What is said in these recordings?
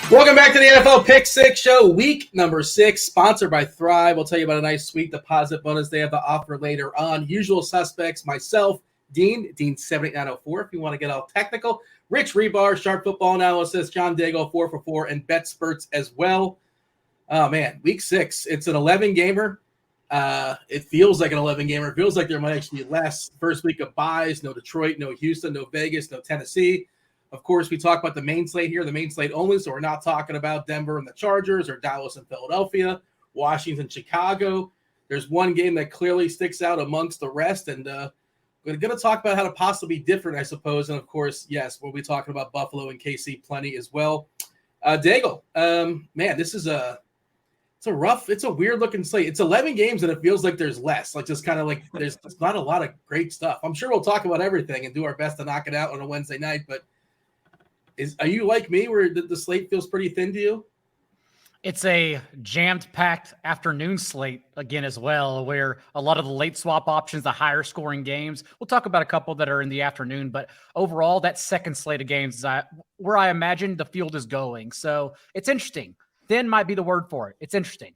Welcome back to the NFL Pick 6 show, week number 6, sponsored by Thrive. We'll tell you about a nice sweet deposit bonus they have to offer later on. Usual suspects, myself, Dean 78904 if you want to get all technical. Rich Hribar, sharp football analysis, John Daigle 4 for 4, and bet spurts as well. Oh, man, week 6. It's an 11-gamer. It feels like an 11-gamer. It feels like there might actually be less. First week of buys, no Detroit, no Houston, no Vegas, no Tennessee. Of course, we talk about the main slate here, the main slate only, so we're not talking about Denver and the Chargers or Dallas and Philadelphia, Washington, Chicago. There's one game that clearly sticks out amongst the rest, and we're going to talk about how to possibly be different, I suppose. And, of course, yes, we'll be talking about Buffalo and KC plenty as well. Daigle, man, this is it's a weird-looking slate. It's 11 games, and it feels like there's less. Like, just kind of like there's not a lot of great stuff. I'm sure we'll talk about everything and do our best to knock it out on a Wednesday night, but are you like me where the slate feels pretty thin to you? It's a jammed-packed afternoon slate again as well, where a lot of the late swap options, the higher scoring games, we'll talk about a couple that are in the afternoon, but overall that second slate of games is where I imagine the field is going. So it's interesting. Thin might be the word for it. It's interesting.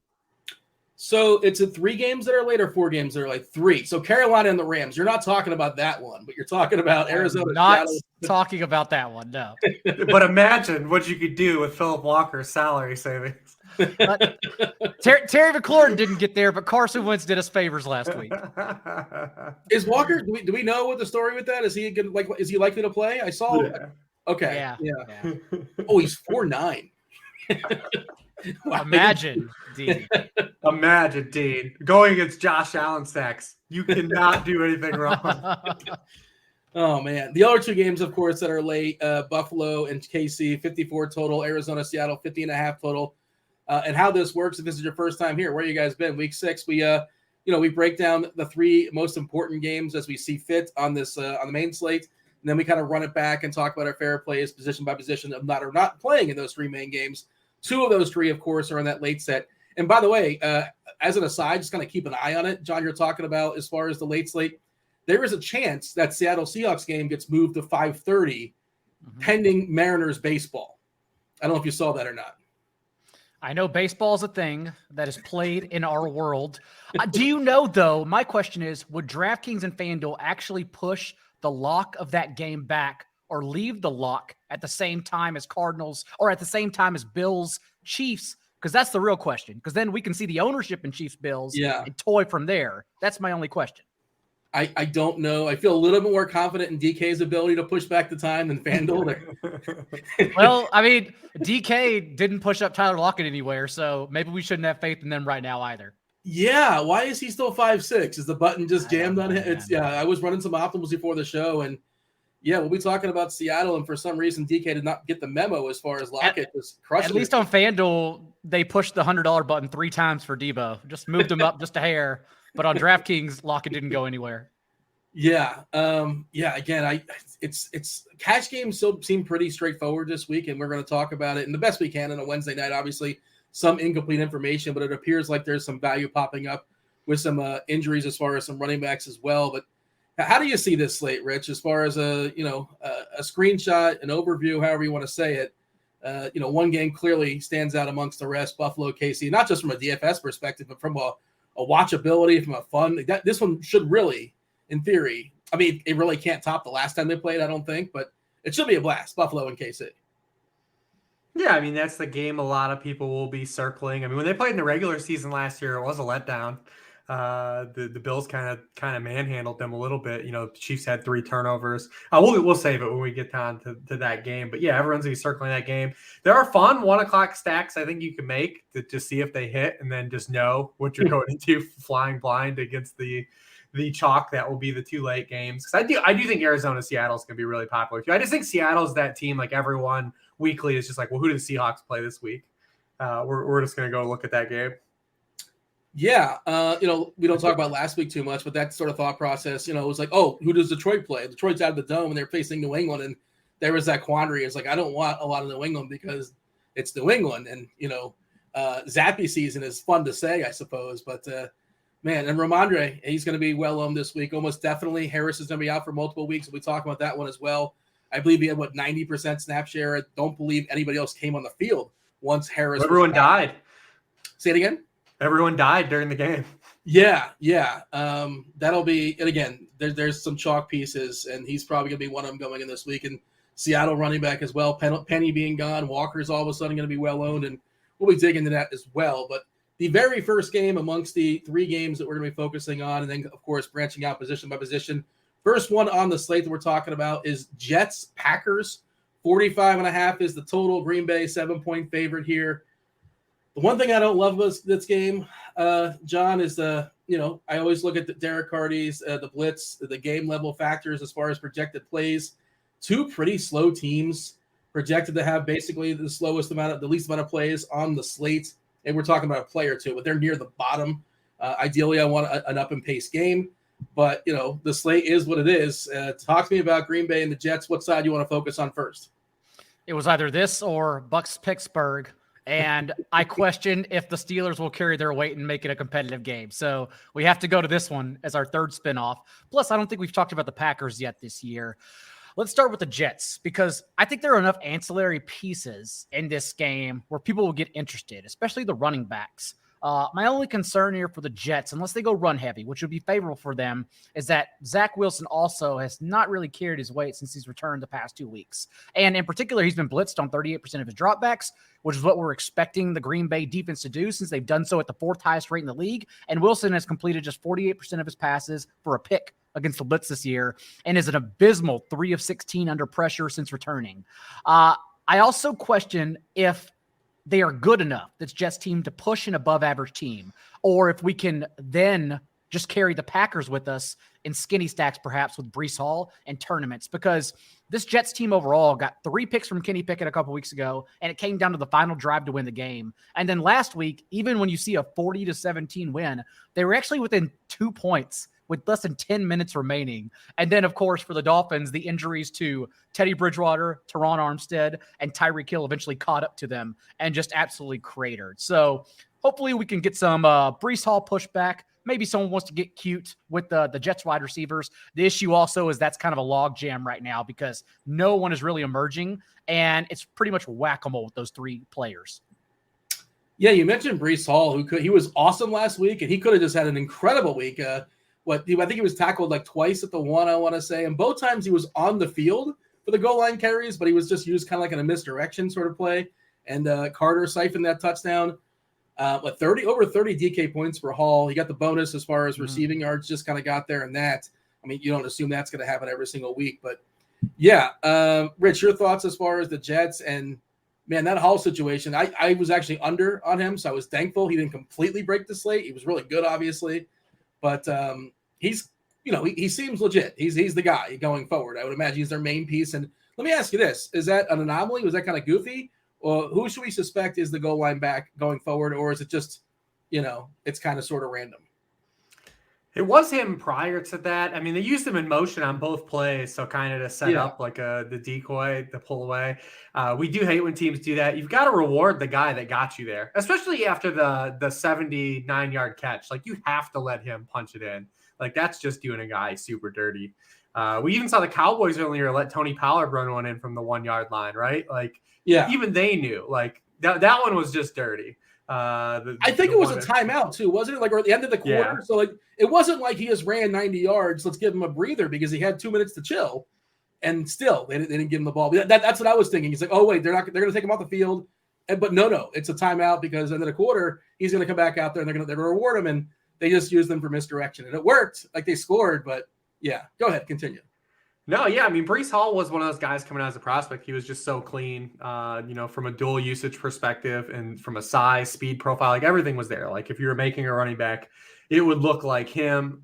So it's 3 games that are late or 4 games that are like 3. So Carolina and the Rams, you're not talking about that one, but you're talking about Arizona. Not talking about that one, no. But imagine what you could do with Philip Walker's salary savings. Terry McLaurin didn't get there, but Carson Wentz did us favors last week. Is Walker? Do we know what the story with that? Is he likely to play? I saw. Yeah. Okay. Yeah. Oh, he's 4'9". Wow. Imagine, Dean. Imagine, Dean. Going against Josh Allen sacks. You cannot do anything wrong. Oh, man. The other 2 games, of course, that are late, Buffalo and KC, 54 total, Arizona, Seattle, 50.5 total. And how this works, if this is your first time here, where you guys been? Week 6, we break down the 3 most important games as we see fit on this on the main slate. And then we kind of run it back and talk about our fair plays position by position of not or not playing in those 3 main games. 2 of those 3, of course, are in that late set. And by the way, as an aside, just kind of keep an eye on it. John, you're talking about as far as the late slate, there is a chance that Seattle Seahawks game gets moved to 5:30 pending Mariners baseball. I don't know if you saw that or not. I know baseball is a thing that is played in our world. Do you know, though, my question is, would DraftKings and FanDuel actually push the lock of that game back or leave the lock at the same time as Cardinals or at the same time as Bills Chiefs? Because that's the real question. Because then we can see the ownership in Chiefs Bills and toy from there. That's my only question. I don't know. I feel a little bit more confident in DK's ability to push back the time than FanDuel. Well, I mean, DK didn't push up Tyler Lockett anywhere, so maybe we shouldn't have faith in them right now either. Yeah, why is he still 5'6"? Is the button just jammed on him? I was running some optimals before the show, and we'll be talking about Seattle, and for some reason, DK did not get the memo as far as Lockett was crushing. At least on FanDuel, they pushed the $100 button 3 times for Debo. Just moved him up just a hair. But on DraftKings, Lockett didn't go anywhere. Yeah. Again, it's cash games still seem pretty straightforward this week, and we're going to talk about it in the best we can on a Wednesday night. Obviously, some incomplete information, but it appears like there's some value popping up with some injuries as far as some running backs as well. But how do you see this slate, Rich, as far as a screenshot, an overview, however you want to say it? One game clearly stands out amongst the rest, Buffalo, KC, not just from a DFS perspective, but from a watchability, from a fun. This one should really, in theory, I mean, it really can't top the last time they played, I don't think, but it should be a blast, Buffalo and KC. Yeah, I mean, that's the game a lot of people will be circling. I mean, when they played in the regular season last year, it was a letdown. The Bills kind of manhandled them a little bit. The Chiefs had 3 turnovers. We'll save it when we get down to that game. But yeah, everyone's gonna be circling that game. There are fun 1:00 stacks I think you can make to see if they hit, and then just know what you're going into flying blind against the chalk that will be the 2 late games. Because I do think Arizona Seattle is gonna be really popular too. I just think Seattle's that team, like everyone weekly is just like, well, who do the Seahawks play this week? We're just gonna go look at that game. Yeah, we don't talk about last week too much, but that sort of thought process, it was like, oh, who does Detroit play? Detroit's out of the dome, and they're facing New England, and there was that quandary. It's like, I don't want a lot of New England because it's New England, and, Zappy season is fun to say, I suppose, but, man, and Ramondre, he's going to be well-owned this week, almost definitely. Harris is going to be out for multiple weeks, and we talk about that one as well. I believe he had, 90% snap share. I don't believe anybody else came on the field once Harris. Everyone died. Say it again. Everyone died during the game. Yeah. That'll be, and again, there's some chalk pieces, and he's probably going to be one of them going in this week. And Seattle running back as well. Penny being gone, Walker's all of a sudden going to be well owned, and we'll be digging into that as well. But the very first game amongst the 3 games that we're going to be focusing on, and then, of course, branching out position by position. First one on the slate that we're talking about is Jets-Packers. 45.5 is the total. Green Bay, 7-point favorite here. The one thing I don't love about this game, John, is I always look at the Derek Hardy's, the blitz, the game level factors as far as projected plays. 2 pretty slow teams projected to have basically the least amount of plays on the slate. And we're talking about a play or two, but they're near the bottom. Ideally, I want an up and pace game, but the slate is what it is. Talk to me about Green Bay and the Jets. What side do you want to focus on first? It was either this or Bucks Pittsburgh. And I question if the Steelers will carry their weight and make it a competitive game. So we have to go to this one as our third spinoff. Plus, I don't think we've talked about the Packers yet this year. Let's start with the Jets, because I think there are enough ancillary pieces in this game where people will get interested, especially the running backs. My only concern here for the Jets, unless they go run heavy, which would be favorable for them, is that Zach Wilson also has not really carried his weight since he's returned the past 2 weeks. And in particular, he's been blitzed on 38% of his dropbacks, which is what we're expecting the Green Bay defense to do since they've done so at the 4th highest rate in the league. And Wilson has completed just 48% of his passes for a pick against the blitz this year and is an abysmal 3 of 16 under pressure since returning. I also question if they are good enough, this Jets team, to push an above average team, or if we can then just carry the Packers with us in skinny stacks, perhaps with Breece Hall and tournaments, because this Jets team overall got 3 picks from Kenny Pickett a couple weeks ago, and it came down to the final drive to win the game. And then last week, even when you see a 40-17 win, they were actually within 2 points with less than 10 minutes remaining. And then, of course, for the Dolphins, the injuries to Teddy Bridgewater, Teron Armstead, and Tyreek Hill eventually caught up to them and just absolutely cratered. So hopefully we can get some Breece Hall pushback. Maybe someone wants to get cute with the Jets wide receivers. The issue also is that's kind of a log jam right now because no one is really emerging, and it's pretty much whack-a-mole with those 3 players. Yeah, you mentioned Breece Hall, he was awesome last week, and he could have just had an incredible week. I think he was tackled like twice at the 1, I want to say, and both times he was on the field for the goal line carries, but he was just used kind of like in a misdirection sort of play. And Carter siphoned that touchdown. Over 30 DK points for Hall. He got the bonus as far as receiving yards, just kind of got there in that. I mean, you don't assume that's going to happen every single week, but yeah. Rich, your thoughts as far as the Jets and, man, that Hall situation, I was actually under on him, so I was thankful he didn't completely break the slate. He was really good, obviously. But he's, he seems legit. He's the guy going forward. I would imagine he's their main piece. And let me ask you this. Is that an anomaly? Was that kind of goofy? Or who should we suspect is the goal line back going forward? Or is it just, it's kind of sort of random? It was him prior to that. I mean, they used him in motion on both plays, so kind of to set up like the decoy, the pull away. We do hate when teams do that. You've got to reward the guy that got you there, especially after the 79-yard catch. Like, you have to let him punch it in. Like, that's just doing a guy super dirty. We even saw the Cowboys earlier let Tony Pollard run one in from the 1-yard line, right? Like, even they knew. Like, that one was just dirty. I think it was a timeout too, wasn't it? Like, or at the end of the quarter. Yeah. So like, it wasn't like he just ran 90 yards. Let's give him a breather because he had 2 minutes to chill, and still they didn't give him the ball. That's what I was thinking. He's like, oh wait, they're going to take him off the field, but no, it's a timeout because end of the quarter he's going to come back out there and they're going to reward him, and they just used them for misdirection, and it worked. Like, they scored, but yeah, go ahead, continue. No, yeah, I mean, Breece Hall was one of those guys coming out as a prospect. He was just so clean, from a dual usage perspective and from a size, speed profile, like everything was there. Like, if you were making a running back, it would look like him.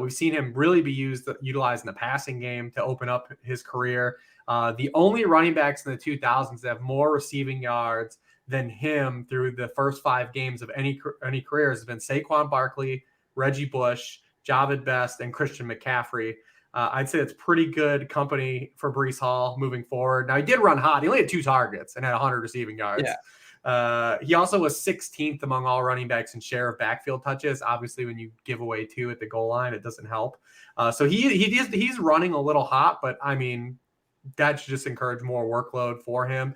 We've seen him really be utilized in the passing game to open up his career. The only running backs in the 2000s that have more receiving yards than him through the first 5 games of any career has been Saquon Barkley, Reggie Bush, Javid Best, and Christian McCaffrey. I'd say it's pretty good company for Breece Hall moving forward. Now, he did run hot. He only had 2 targets and had 100 receiving yards. Yeah. He also was 16th among all running backs in share of backfield touches. Obviously, when you give away 2 at the goal line, it doesn't help. So he's running a little hot, but I mean, that should just encourage more workload for him.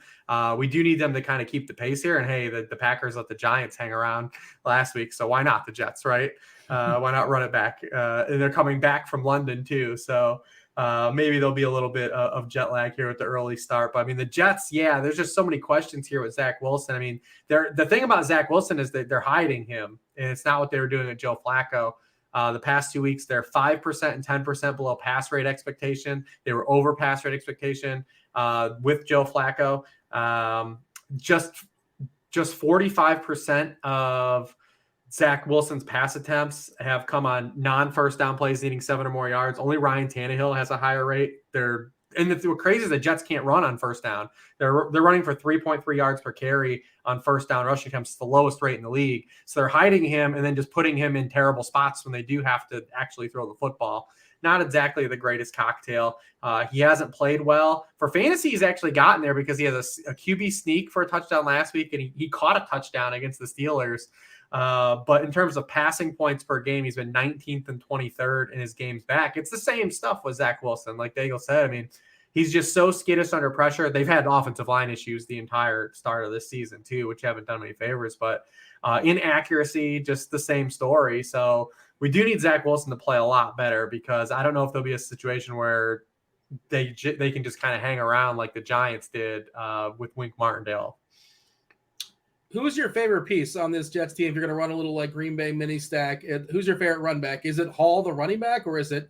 We do need them to kind of keep the pace here. And hey, the Packers let the Giants hang around last week, so why not the Jets, right? Why not run it back? And they're coming back from London too, so maybe there'll be a little bit of jet lag here with the early start. But I mean, the Jets, yeah, there's just so many questions here with Zach Wilson. I mean, the thing about Zach Wilson is that they're hiding him, and it's not what they were doing with Joe Flacco. The past 2 weeks, they're 5% and 10% below pass rate expectation. They were over pass rate expectation with Joe Flacco. Just 45% of Zach Wilson's pass attempts have come on non-first down plays needing 7 or more yards. Only Ryan Tannehill has a higher rate. What's crazy is the Jets can't run on first down. They're running for 3.3 yards per carry on first down rushing attempts. It's the lowest rate in the league. So they're hiding him and then just putting him in terrible spots when they do have to actually throw the football. Not exactly the greatest cocktail. He hasn't played well. For fantasy, he's actually gotten there because he has a QB sneak for a touchdown last week, and he caught a touchdown against the Steelers. But in terms of passing points per game, he's been 19th and 23rd in his games back. It's the same stuff with Zach Wilson. Like Daigle said, I mean, he's just so skittish under pressure. They've had offensive line issues the entire start of this season too, which haven't done any favors, but inaccuracy, just the same story. So we do need Zach Wilson to play a lot better, because I don't know if there'll be a situation where they can just kind of hang around like the Giants did with Wink Martindale. Who's your favorite piece on this Jets team? If you're going to run a little like Green Bay mini stack, who's your favorite run back? Is it Hall, the running back, or is it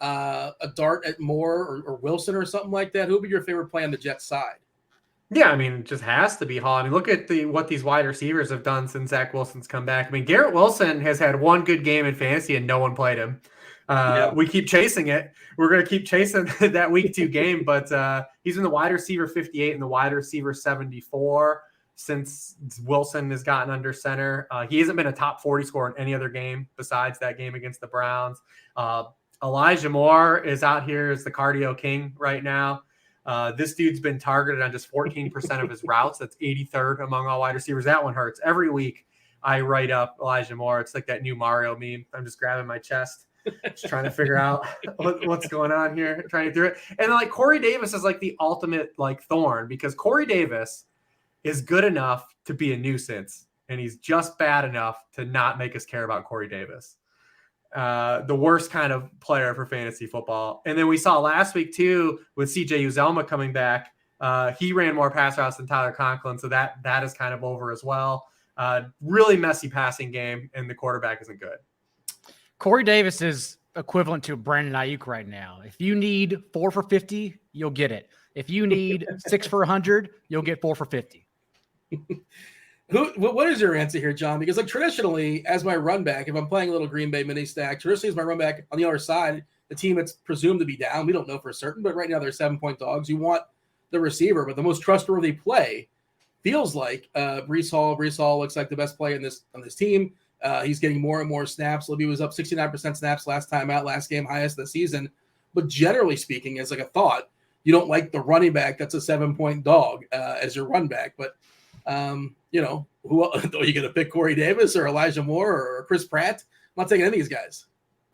a dart at Moore or Wilson or something like that? Who would be your favorite play on the Jets side? Yeah, I mean, it just has to be Hall. I mean, look at what these wide receivers have done since Zach Wilson's come back. I mean, Garrett Wilson has had one good game in fantasy and no one played him. We keep chasing it. We're going to keep chasing that week 2 game, but he's in the wide receiver 58 and the wide receiver 74 since Wilson has gotten under center. He hasn't been a top 40 scorer in any other game besides that game against the Browns. Elijah Moore is out here as the cardio king right now. This dude's been targeted on just 14% of his routes. That's 83rd among all wide receivers. That one hurts. Every week I write up Elijah Moore. It's like that new Mario meme. I'm just grabbing my chest, just trying to figure out what's going on here, trying to do it. And like Corey Davis is like the ultimate like thorn, because Corey Davis is good enough to be a nuisance, and he's just bad enough to not make us care about Corey Davis. The worst kind of player for fantasy football. And then we saw last week too with CJ Uzomah coming back. He ran more pass routes than Tyler Conklin, so that is kind of over as well. Really messy passing game, and the quarterback isn't good. Corey Davis is equivalent to Brandon Ayuk right now. If you need 4 for 50, you'll get it. If you need 6 for 100, you'll get 4 for 50. What is your answer here, John? Because like traditionally, as my run back, if I'm playing a little Green Bay mini stack, traditionally as my run back on the other side, the team that's presumed to be down, we don't know for certain, but right now they're 7-point dogs. You want the receiver, but the most trustworthy play feels like Breece Hall. Breece Hall looks like the best player on this team. He's getting more and more snaps. Libby was up 69% snaps last time out, last game, highest of the season. But generally speaking, as like a thought, you don't like the running back that's a 7-point dog as your run back, but who are you going to pick? Corey Davis or Elijah Moore or Chris Pratt? I'm not taking any of these guys.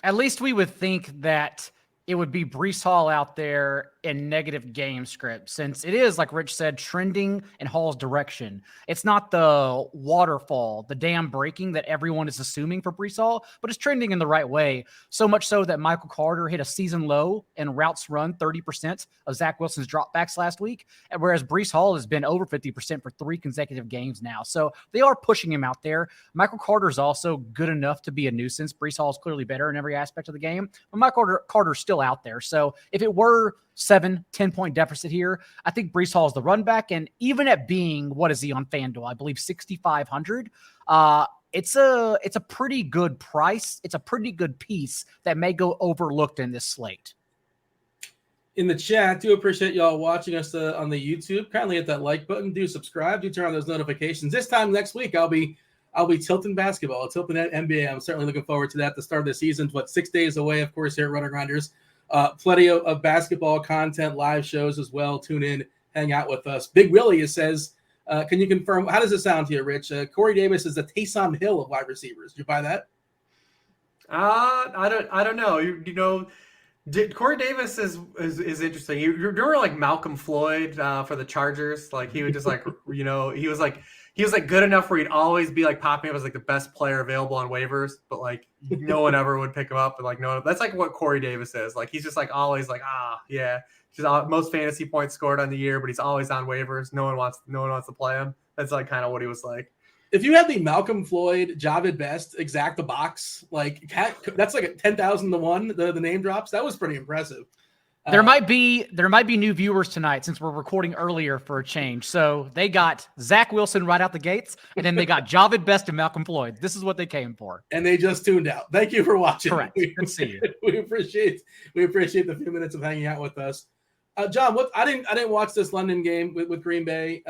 At least we would think that it would be Breece Hall out there in negative game script, since it is, like Rich said, trending in Hall's direction. It's not the waterfall, the dam breaking that everyone is assuming for Breece Hall, but it's trending in the right way. So much so that Michael Carter hit a season low in routes run, 30% of Zach Wilson's dropbacks last week, whereas Breece Hall has been over 50% for 3 consecutive games now. So they are pushing him out there. Michael Carter is also good enough to be a nuisance. Breece Hall is clearly better in every aspect of the game, but Michael Carter's still out there. So if it were 7-10-point deficit here, I think Breece Hall is the run back. And even at being, what is he on FanDuel? I believe 6,500. It's a pretty good price. It's a pretty good piece that may go overlooked in this slate. In the chat, do appreciate y'all watching us on the YouTube. Kindly hit that like button. Do subscribe. Do turn on those notifications. This time next week, I'll be tilting basketball, tilting that NBA. I'm certainly looking forward to that. The start of the season, 6 days away, of course, here at RotoGrinders. Plenty of basketball content, live shows as well. Tune in, hang out with us. Big Willie says, can you confirm, how does it sound to you, Rich? Corey Davis is the Taysom Hill of wide receivers. Do you buy that? I don't know. Corey Davis is interesting. You remember like Malcolm Floyd for the Chargers? Like he would just like he was like good enough where he'd always be like popping up as like the best player available on waivers, but like no one ever would pick him up. And like no one, that's like what Corey Davis is. Like he's just like always like yeah, just most fantasy points scored on the year, but he's always on waivers. No one wants to play him. That's like kind of what he was like. If you had the Malcolm Floyd, Javid Best exact the box, like that's like a 10,000 to 1. The name drops. That was pretty impressive. There might be new viewers tonight since we're recording earlier for a change. So they got Zach Wilson right out the gates, and then they got Javid Best and Malcolm Floyd. This is what they came for. And they just tuned out. Thank you for watching. Correct. Good to see you. We appreciate the few minutes of hanging out with us. John, I didn't watch this London game with Green Bay.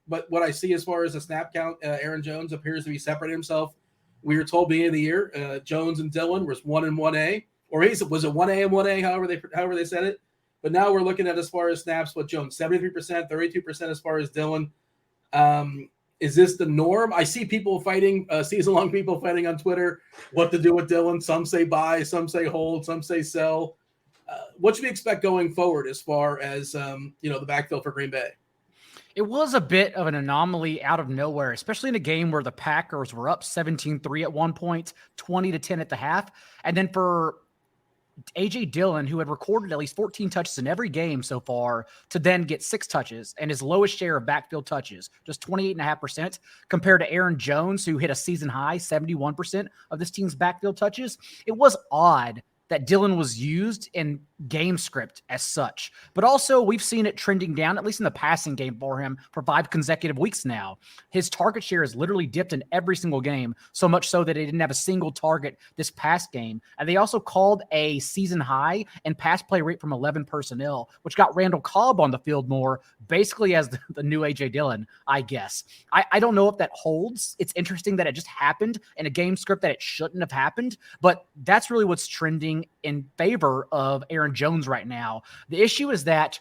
But what I see as far as the snap count, Aaron Jones appears to be separating himself. We were told beginning of the year, Jones and Dillon was 1 and 1A, or was it 1A and 1A, however they said it. But now we're looking at as far as snaps with Jones, 73%, 32% as far as Dillon. Is this the norm? I see people fighting, season-long people fighting on Twitter, what to do with Dillon. Some say buy, some say hold, some say sell. What should we expect going forward as far as the backfield for Green Bay? It was a bit of an anomaly out of nowhere, especially in a game where the Packers were up 17-3 at one point, 20-10 at the half. And then for A.J. Dillon, who had recorded at least 14 touches in every game so far, to then get 6 touches and his lowest share of backfield touches, just 28.5%, compared to Aaron Jones, who hit a season high 71% of this team's backfield touches. It was odd that Dillon was used in game script as such. But also, we've seen it trending down, at least in the passing game for him, for 5 consecutive weeks now. His target share has literally dipped in every single game, so much so that he didn't have a single target this past game. And they also called a season high in pass play rate from 11 personnel, which got Randall Cobb on the field more, basically as the new A.J. Dillon, I guess. I don't know if that holds. It's interesting that it just happened in a game script that it shouldn't have happened, but that's really what's trending in favor of Aaron Jones right now. The issue is that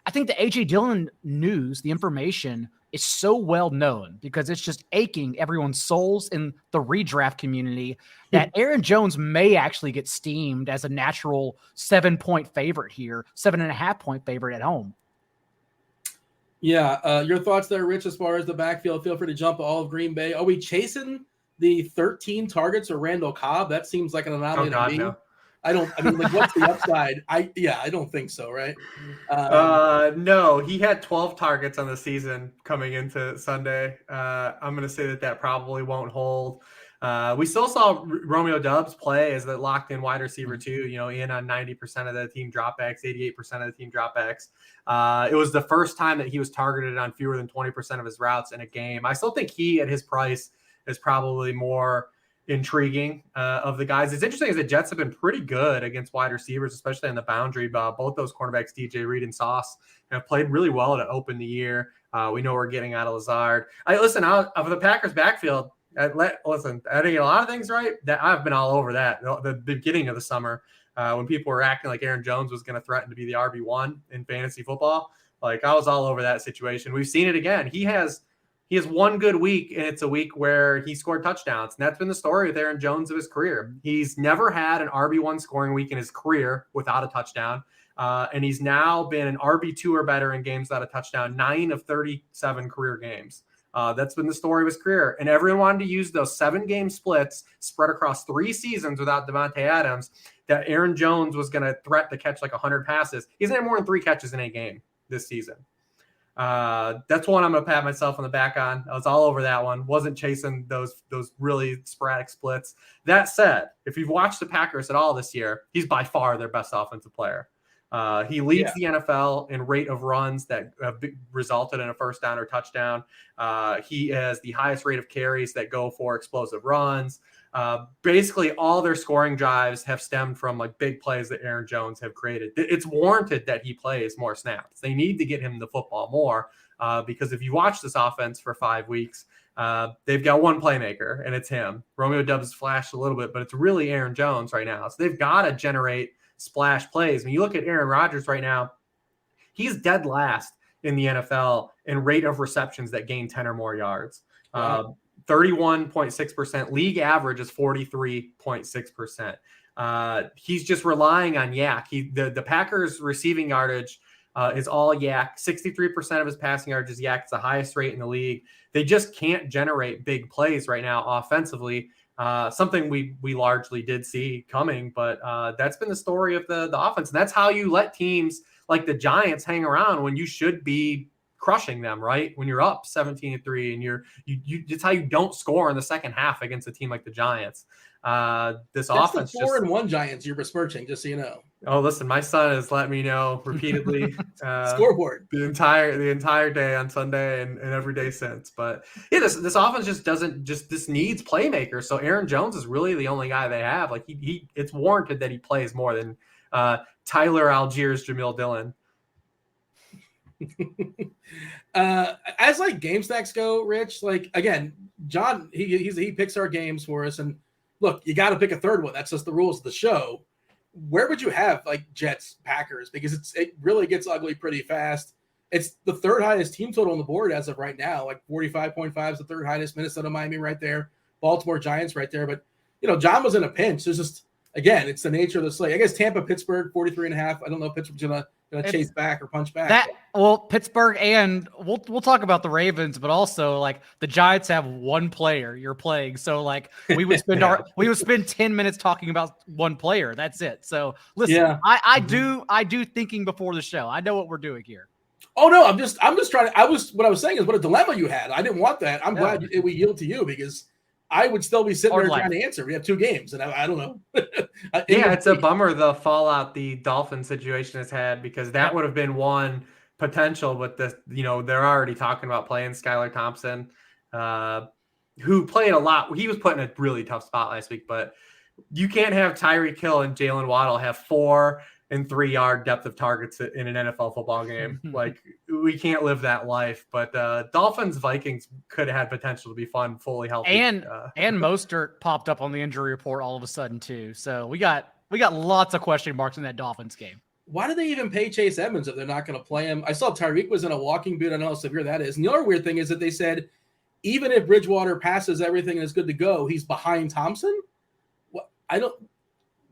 I think the A.J. Dillon news, the information, is so well known because it's just aching everyone's souls in the redraft community that Aaron Jones may actually get steamed as a natural 7-point favorite here, 7.5-point favorite at home. Yeah. Your thoughts there, Rich, as far as the backfield? Feel free to jump all of Green Bay. Are we chasing the 13 targets of Randall Cobb? That seems like an anomaly to me. No. What's the upside? I don't think so, right? No, he had 12 targets on the season coming into Sunday. I'm going to say that probably won't hold. We still saw Romeo Doubs play as the locked-in wide receiver too, in on 90% of the team dropbacks, 88% of the team dropbacks. It was the first time that he was targeted on fewer than 20% of his routes in a game. I still think he, at his price, is probably more intriguing of the guys. It's interesting as the Jets have been pretty good against wide receivers, especially on the boundary. Both those cornerbacks, DJ Reed and Sauce, have played really well to open the year. We know we're getting out of Lazard. Of the Packers backfield, I think a lot of things right. That I've been all over that. The beginning of the summer, when people were acting like Aaron Jones was going to threaten to be the RB1 in fantasy football, like I was all over that situation. We've seen it again. He has one good week, and it's a week where he scored touchdowns. And that's been the story with Aaron Jones of his career. He's never had an RB1 scoring week in his career without a touchdown. And he's now been an RB2 or better in games without a touchdown, 9 of 37 career games. That's been the story of his career. And everyone wanted to use those 7-game splits spread across 3 seasons without Devontae Adams, that Aaron Jones was going to threat to catch like 100 passes. He's had more than 3 catches in a game this season. That's one I'm going to pat myself on the back on. I was all over that one. Wasn't chasing those really sporadic splits. That said, if you've watched the Packers at all this year, he's by far their best offensive player. He leads the NFL in rate of runs that have resulted in a first down or touchdown. He has the highest rate of carries that go for explosive runs. Basically, all their scoring drives have stemmed from like big plays that Aaron Jones have created. It's warranted that he plays more snaps. They need to get him the football more because if you watch this offense for 5 weeks, they've got one playmaker, and it's him. Romeo Doubs flashed a little bit, but it's really Aaron Jones right now. So they've got to generate splash plays. When you look at Aaron Rodgers right now, he's dead last in the NFL in rate of receptions that gain 10 or more yards. 31.6%. League average is 43.6%. He's just relying on Yak. The Packers receiving yardage is all Yak. 63% of his passing yardage is Yak. It's the highest rate in the league. They just can't generate big plays right now offensively. Something we largely did see coming, but that's been the story of the offense. And that's how you let teams like the Giants hang around when you should be crushing them, right? When you're up 17-3 and you it's how you don't score in the second half against a team like the Giants. This offense the 4-1 Giants you're besmirching, just so you know. Oh, listen, my son has let me know repeatedly scoreboard the entire day on Sunday and every day since. But yeah, this offense just needs playmakers. So Aaron Jones is really the only guy they have. Like he it's warranted that he plays more than Tyler Algiers, Jamil Dillon. As like game stacks go, Rich, like again, John, he picks our games for us, and look, you got to pick a third one. That's just the rules of the show. Where would you have like Jets, Packers? Because it really gets ugly pretty fast. It's the third highest team total on the board as of right now. Like 45.5 is the third highest. Minnesota, Miami right there. Baltimore Giants right there. But, John was in a pinch. There's just, again, it's the nature of the slate. I guess Tampa, Pittsburgh, 43.5. I don't know if Pittsburgh's going to chase back or punch back. Pittsburgh, and we'll talk about the Ravens, but also like the Giants have one player you're playing. So like we would spend 10 minutes talking about one player. That's it. So listen, I do thinking before the show. I know what we're doing here. Oh no, I'm just trying to, what I was saying is what a dilemma you had. I didn't want that. I'm glad we yield to you because I would still be sitting there trying to answer. We have two games, and I don't know. It's a bummer the fallout the Dolphins situation has had because that would have been one potential with this. They're already talking about playing Skylar Thompson, who played a lot. He was put in a really tough spot last week, but you can't have Tyreek Hill and Jalen Waddle have 4 and 3 yard depth of targets in an NFL football game. Like we can't live that life, but Dolphins Vikings could have had potential to be fun, fully healthy. And Mostert popped up on the injury report all of a sudden too. So we got lots of question marks in that Dolphins game. Why do they even pay Chase Edmonds if they're not going to play him? I saw Tyreek was in a walking boot. I don't know how severe that is. And the other weird thing is that they said, even if Bridgewater passes everything and is good to go, he's behind Thompson.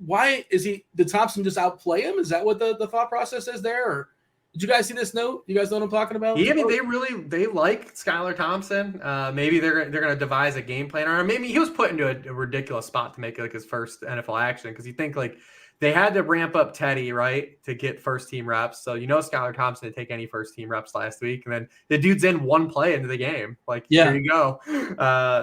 Why did Thompson just outplay him? Is that what the thought process is there? Or did you guys see this note? You guys know what I'm talking about? Yeah, I mean, they like Skylar Thompson. Maybe they're going to devise a game plan, or maybe he was put into a ridiculous spot to make like his first NFL action because you think like they had to ramp up Teddy, right, to get first team reps. So Skylar Thompson didn't take any first team reps last week, and then the dude's in one play into the game. Like, There you go.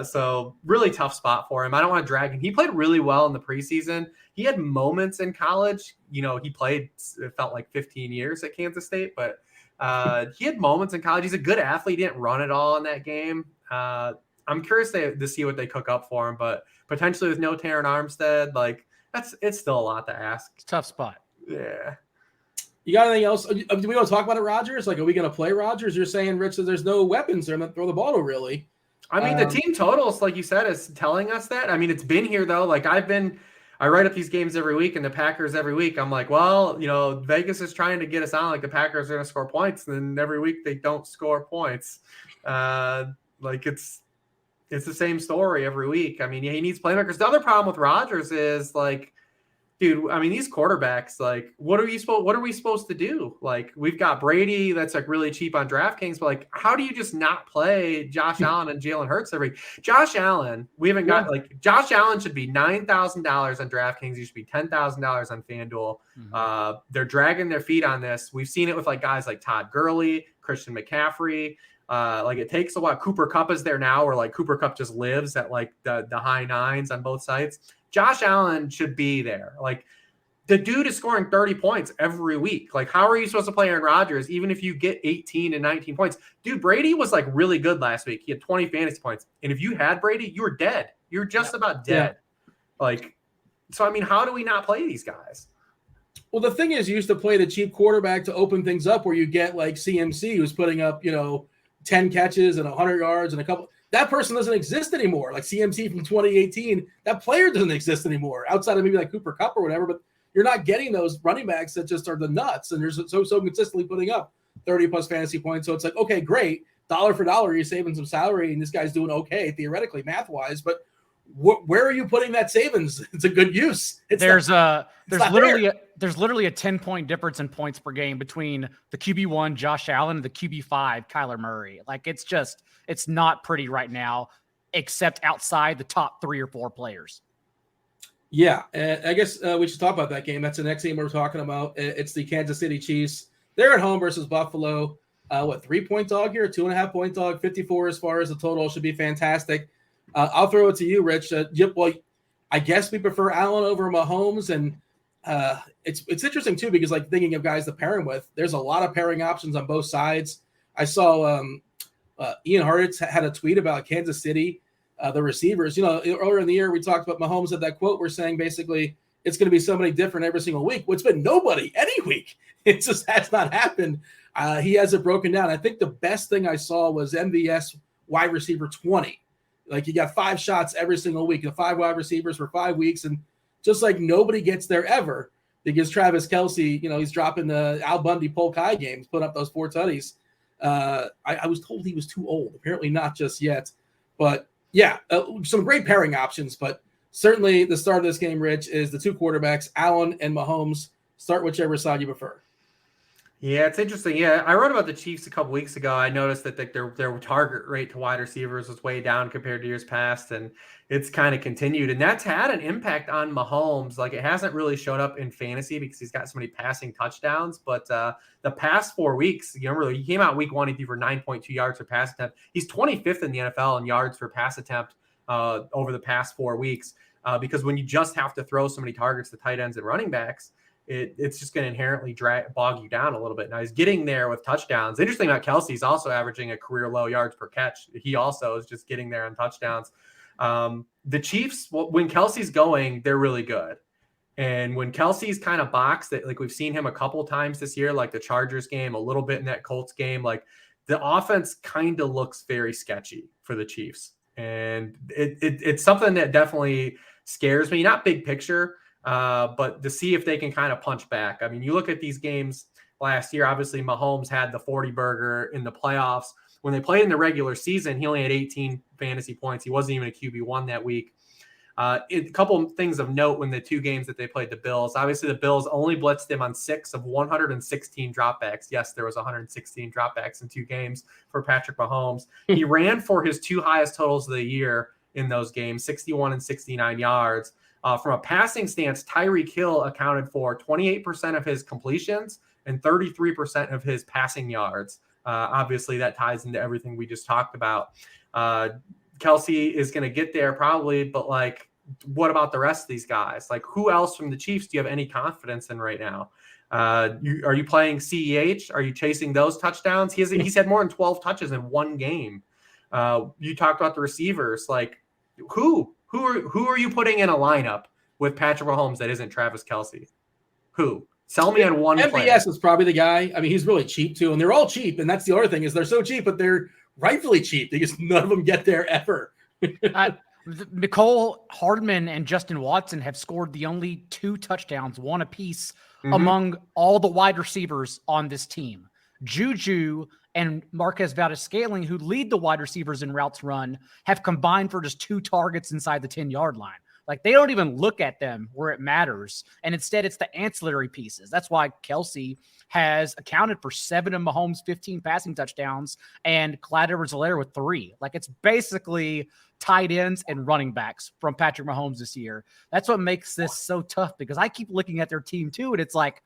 So really tough spot for him. I don't want to drag him. He played really well in the preseason. He had moments in college. He played, it felt like 15 years at Kansas State, but he had moments in college. He's a good athlete. He didn't run at all in that game. I'm curious to see what they cook up for him, but potentially with no Taron Armstead, like it's still a lot to ask. It's a tough spot. Yeah. You got anything else? Do we want to talk about it, Rodgers? Like, are we going to play Rodgers? You're saying, Rich, that there's no weapons there to throw the ball to, really. I mean, the team totals, like you said, is telling us that. I mean, it's been here, though. Like, I write up these games every week and the Packers every week. I'm like, well, Vegas is trying to get us on like the Packers are going to score points. And then every week they don't score points. Like it's the same story every week. I mean, he needs playmakers. The other problem with Rodgers is like, dude, I mean, these quarterbacks, like, what are we supposed to do? Like, we've got Brady that's like really cheap on DraftKings, but like, how do you just not play Josh Allen and Jalen Hurts Josh Allen? We haven't got Josh Allen should be $9,000 on DraftKings. He should be $10,000 on FanDuel. Mm-hmm. They're dragging their feet on this. We've seen it with like guys like Todd Gurley, Christian McCaffrey. Like it takes a while. Cooper Kupp is there now, or like Cooper Kupp just lives at like the high 9s on both sides. Josh Allen should be there. Like the dude is scoring 30 points every week. Like how are you supposed to play Aaron Rodgers even if you get 18 and 19 points? Dude, Brady was like really good last week. He had 20 fantasy points. And if you had Brady, you were dead. You're just about dead. Yeah. Like, so I mean, how do we not play these guys? Well, the thing is, you used to play the cheap quarterback to open things up where you get like CMC who's putting up, 10 catches and 100 yards and a couple. That person doesn't exist anymore. Like CMC from 2018, that player doesn't exist anymore outside of maybe like Cooper Kupp or whatever. But you're not getting those running backs that just are the nuts and you're so consistently putting up 30 plus fantasy points. So it's like, okay, great. Dollar for dollar, you're saving some salary and this guy's doing okay theoretically, math wise. But where are you putting that savings? It's a good use. There's literally a 10-point difference in points per game between the QB1 Josh Allen and the QB5 Kyler Murray. Like it's not pretty right now, except outside the top 3 or 4 players. Yeah, I guess we should talk about that game. That's the next game we're talking about. It's the Kansas City Chiefs. They're at home versus Buffalo. 3-point dog here, 2.5-point dog, 54 as far as the total should be fantastic. I'll throw it to you, Rich. Well, I guess we prefer Allen over Mahomes, and it's interesting too because like thinking of guys to pair him with, there's a lot of pairing options on both sides. I saw Ian Hartitz had a tweet about Kansas City, the receivers. Earlier in the year we talked about Mahomes had that quote. We're saying basically it's going to be somebody different every single week. Well, it's been nobody any week. It just has not happened. He has it broken down. I think the best thing I saw was MVS wide receiver 20. Like you got 5 shots every single week, the 5 wide receivers for 5 weeks. And just like nobody gets there ever because Travis Kelce, he's dropping the Al Bundy Polk High games, put up those 4 tutties. I was told he was too old. Apparently not just yet. But yeah, some great pairing options. But certainly the start of this game, Rich, is the 2 quarterbacks, Allen and Mahomes. Start whichever side you prefer. Yeah, it's interesting. Yeah, I wrote about the Chiefs a couple weeks ago. I noticed that their target rate to wide receivers was way down compared to years past, and it's kind of continued. And that's had an impact on Mahomes. Like it hasn't really showed up in fantasy because he's got so many passing touchdowns. But the past 4 weeks, remember he came out week 1, he threw for 9.2 yards per pass attempt. He's 25th in the NFL in yards per pass attempt over the past 4 weeks. Because when you just have to throw so many targets to tight ends and running backs, it's just going to inherently bog you down a little bit. Now he's getting there with touchdowns. Interesting about Kelce, he's also averaging a career low yards per catch. He also is just getting there on touchdowns. The Chiefs, when Kelce's going, they're really good. And when Kelce's kind of boxed, like we've seen him a couple times this year, like the Chargers game, a little bit in that Colts game, like the offense kind of looks very sketchy for the Chiefs. And it's something that definitely scares me, not big picture, but to see if they can kind of punch back. I mean, you look at these games last year, obviously Mahomes had the 40 burger in the playoffs. When they played in the regular season, he only had 18 fantasy points. He wasn't even a QB1 that week. A couple of things of note when the 2 games that they played the Bills, obviously the Bills only blitzed him on 6 of 116 dropbacks. Yes, there was 116 dropbacks in 2 games for Patrick Mahomes. He ran for his 2 highest totals of the year in those games, 61 and 69 yards. From a passing stance, Tyreek Hill accounted for 28% of his completions and 33% of his passing yards. Obviously, that ties into everything we just talked about. Kelce is going to get there probably, but like, what about the rest of these guys? Like, who else from the Chiefs do you have any confidence in right now? Are you playing CEH? Are you chasing those touchdowns? He's had more than 12 touches in 1 game. You talked about the receivers. Like, who are you putting in a lineup with Patrick Mahomes that isn't Travis Kelce? Who? Sell me on one MVS player. is probably the guy. I mean, he's really cheap too, and they're all cheap. And that's the other thing is they're so cheap, but they're rightfully cheap because none of them get there ever. Nicole Hardman and Justin Watson have scored the only 2 touchdowns, 1 apiece, among all the wide receivers on this team. Juju and Marquez Valdes-Scantling, who lead the wide receivers in routes run, have combined for just 2 targets inside the 10-yard line. Like they don't even look at them where it matters. And instead it's the ancillary pieces. That's why Kelce has accounted for 7 of Mahomes' 15 passing touchdowns and Clyde Edwards-Helaire with 3. Like it's basically tight ends and running backs from Patrick Mahomes this year. That's what makes this so tough because I keep looking at their team too. And it's like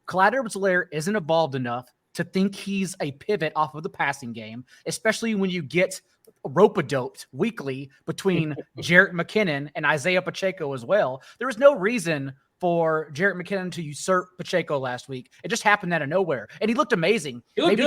Clyde Edwards-Helaire isn't evolved enough to think he's a pivot off of the passing game, especially when you get rope-a-doped weekly between Jerick McKinnon and Isaiah Pacheco as well. There was no reason for Jerick McKinnon to usurp Pacheco last week. It just happened out of nowhere. And he looked amazing. Maybe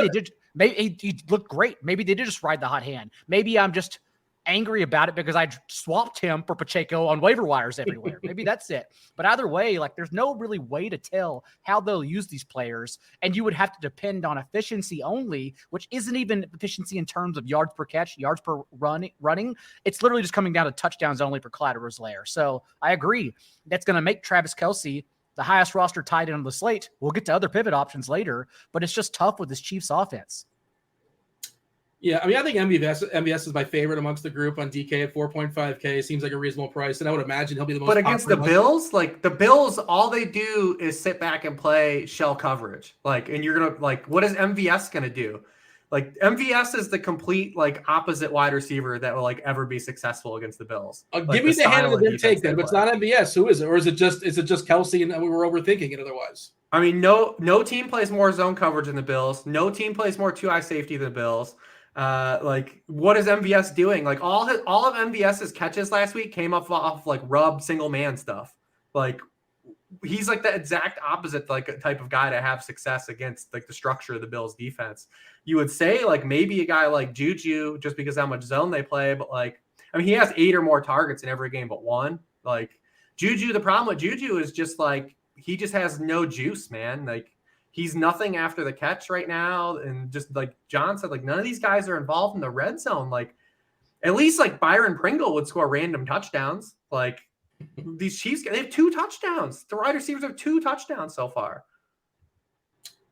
he looked great. Maybe they did just ride the hot hand. Maybe I'm just angry about it because I swapped him for Pacheco on waiver wires everywhere. Maybe that's it. But either way, like there's no really way to tell how they'll use these players. And you would have to depend on efficiency only, which isn't even efficiency in terms of yards per catch, yards per running. It's literally just coming down to touchdowns only for Clyde Edwards-Helaire. So I agree. That's going to make Travis Kelce the highest roster tight end on the slate. We'll get to other pivot options later, but it's just tough with this Chiefs offense. Yeah, I mean, I think MVS is my favorite amongst the group on DK at 4.5K. Seems like a reasonable price, and I would imagine he'll be the most. But against the Bills, like the Bills, all they do is sit back and play shell coverage. Like, and you're gonna like, what is MVS gonna do? Like MVS is the complete like opposite wide receiver that will like ever be successful against the Bills. Give like, me the hand of the defense take then. If it's not MVS, who is it? Or is it just Kelsey and we were overthinking it otherwise? I mean, no team plays more zone coverage than the Bills. No team plays more 2-eye safety than the Bills. Like what is MVS doing? Like all of MVS's catches last week came off like rub single man stuff. Like he's like the exact opposite like type of guy to have success against like the structure of the Bills defense. You would say like maybe a guy like Juju just because how much zone they play, but like I mean he has 8 or more targets in every game but one. Like Juju, the problem with Juju is just like he just has no juice, man. Like he's nothing after the catch right now. And just like John said, like none of these guys are involved in the red zone. Like at least like Byron Pringle would score random touchdowns. Like these Chiefs, they have 2 touchdowns. The wide receivers have 2 touchdowns so far.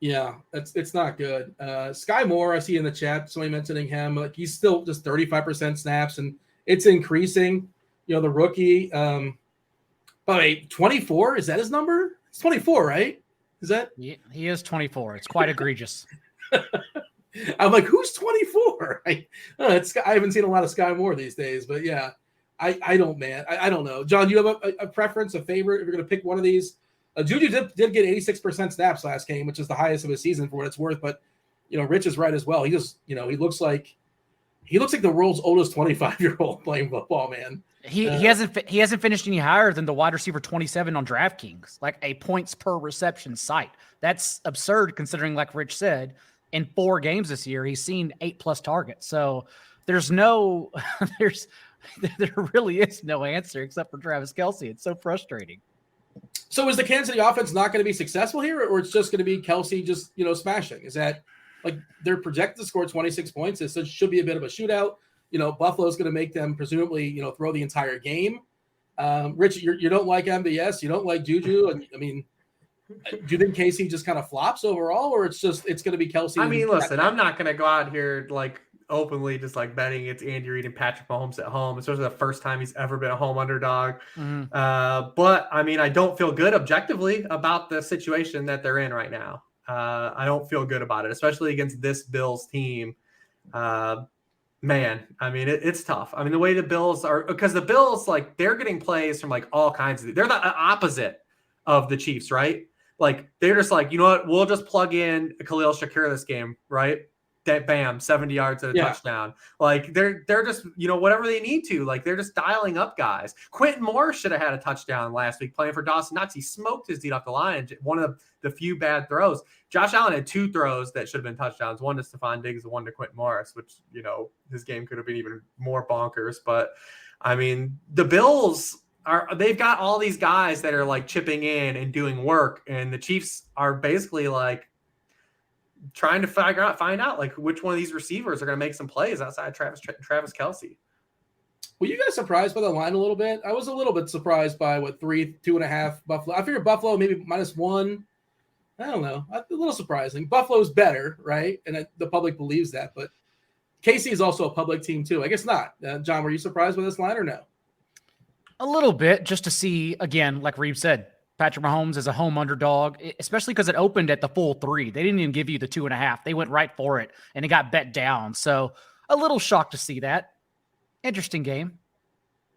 Yeah, it's not good. Sky Moore, I see in the chat, somebody mentioning him. Like he's still just 35% snaps and it's increasing. You know, the rookie, by the way, 24, is that his number? It's 24, right? Is that? He is 24. It's quite egregious. I'm like, who's 24? I haven't seen a lot of Sky Moore these days, but yeah, I don't know. John, do you have a preference, a favorite? If you're going to pick one of these, Juju did get 86% snaps last game, which is the highest of his season for what it's worth. But you know, Rich is right as well. He just, you know, he looks like the world's oldest 25-year-old playing football, man. He hasn't finished any higher than the wide receiver 27 on DraftKings, like a points per reception site. That's absurd considering, like Rich said, in 4 games this year, he's seen 8+ targets. So there really is no answer except for Travis Kelce. It's so frustrating. So is the Kansas City offense not going to be successful here, or it's just going to be Kelce just, you know, smashing? Is that like they're projected to score 26 points? So it should be a bit of a shootout. You know, Buffalo's going to make them presumably, you know, throw the entire game. Rich, you don't like MVS, you don't like Juju, and I mean, do you think KC just kind of flops overall, or it's going to be Kelce? I mean, listen, I'm not going to go out here like openly just like betting it's Andy Reid and Patrick Mahomes at home, especially the first time he's ever been a home underdog. Mm-hmm. But I mean, I don't feel good objectively about the situation that they're in right now. I don't feel good about it, especially against this Bills team. Man, I mean, it's tough. I mean, the way the Bills are, because the Bills, like, they're getting plays from, like, all kinds of, they're the opposite of the Chiefs, right? Like, they're just like, you know what, we'll just plug in Khalil Shakir this game, right? That bam, 70 yards at a touchdown. Like, they're just, you know, whatever they need to. Like, they're just dialing up guys. Quentin Morris should have had a touchdown last week playing for Dawson Knox. He smoked his dude off the line. One of the few bad throws. Josh Allen had 2 throws that should have been touchdowns. One to Stephon Diggs and one to Quentin Morris, which, you know, his game could have been even more bonkers. But, I mean, the Bills they've got all these guys that are, like, chipping in and doing work. And the Chiefs are basically, like, trying to find out like which one of these receivers are going to make some plays outside Travis Kelce. Were you guys surprised by the line a little bit? I was a little bit surprised by 2.5 Buffalo. I figured Buffalo maybe -1. I don't know. A little surprising. Buffalo's better, right? And the public believes that, but KC is also a public team too. I guess not. John, were you surprised by this line or no? A little bit, just to see, again, like Reeves said, Patrick Mahomes is a home underdog, especially because it opened at the full 3. They didn't even give you the 2.5. They went right for it, and it got bet down. So a little shocked to see that. Interesting game.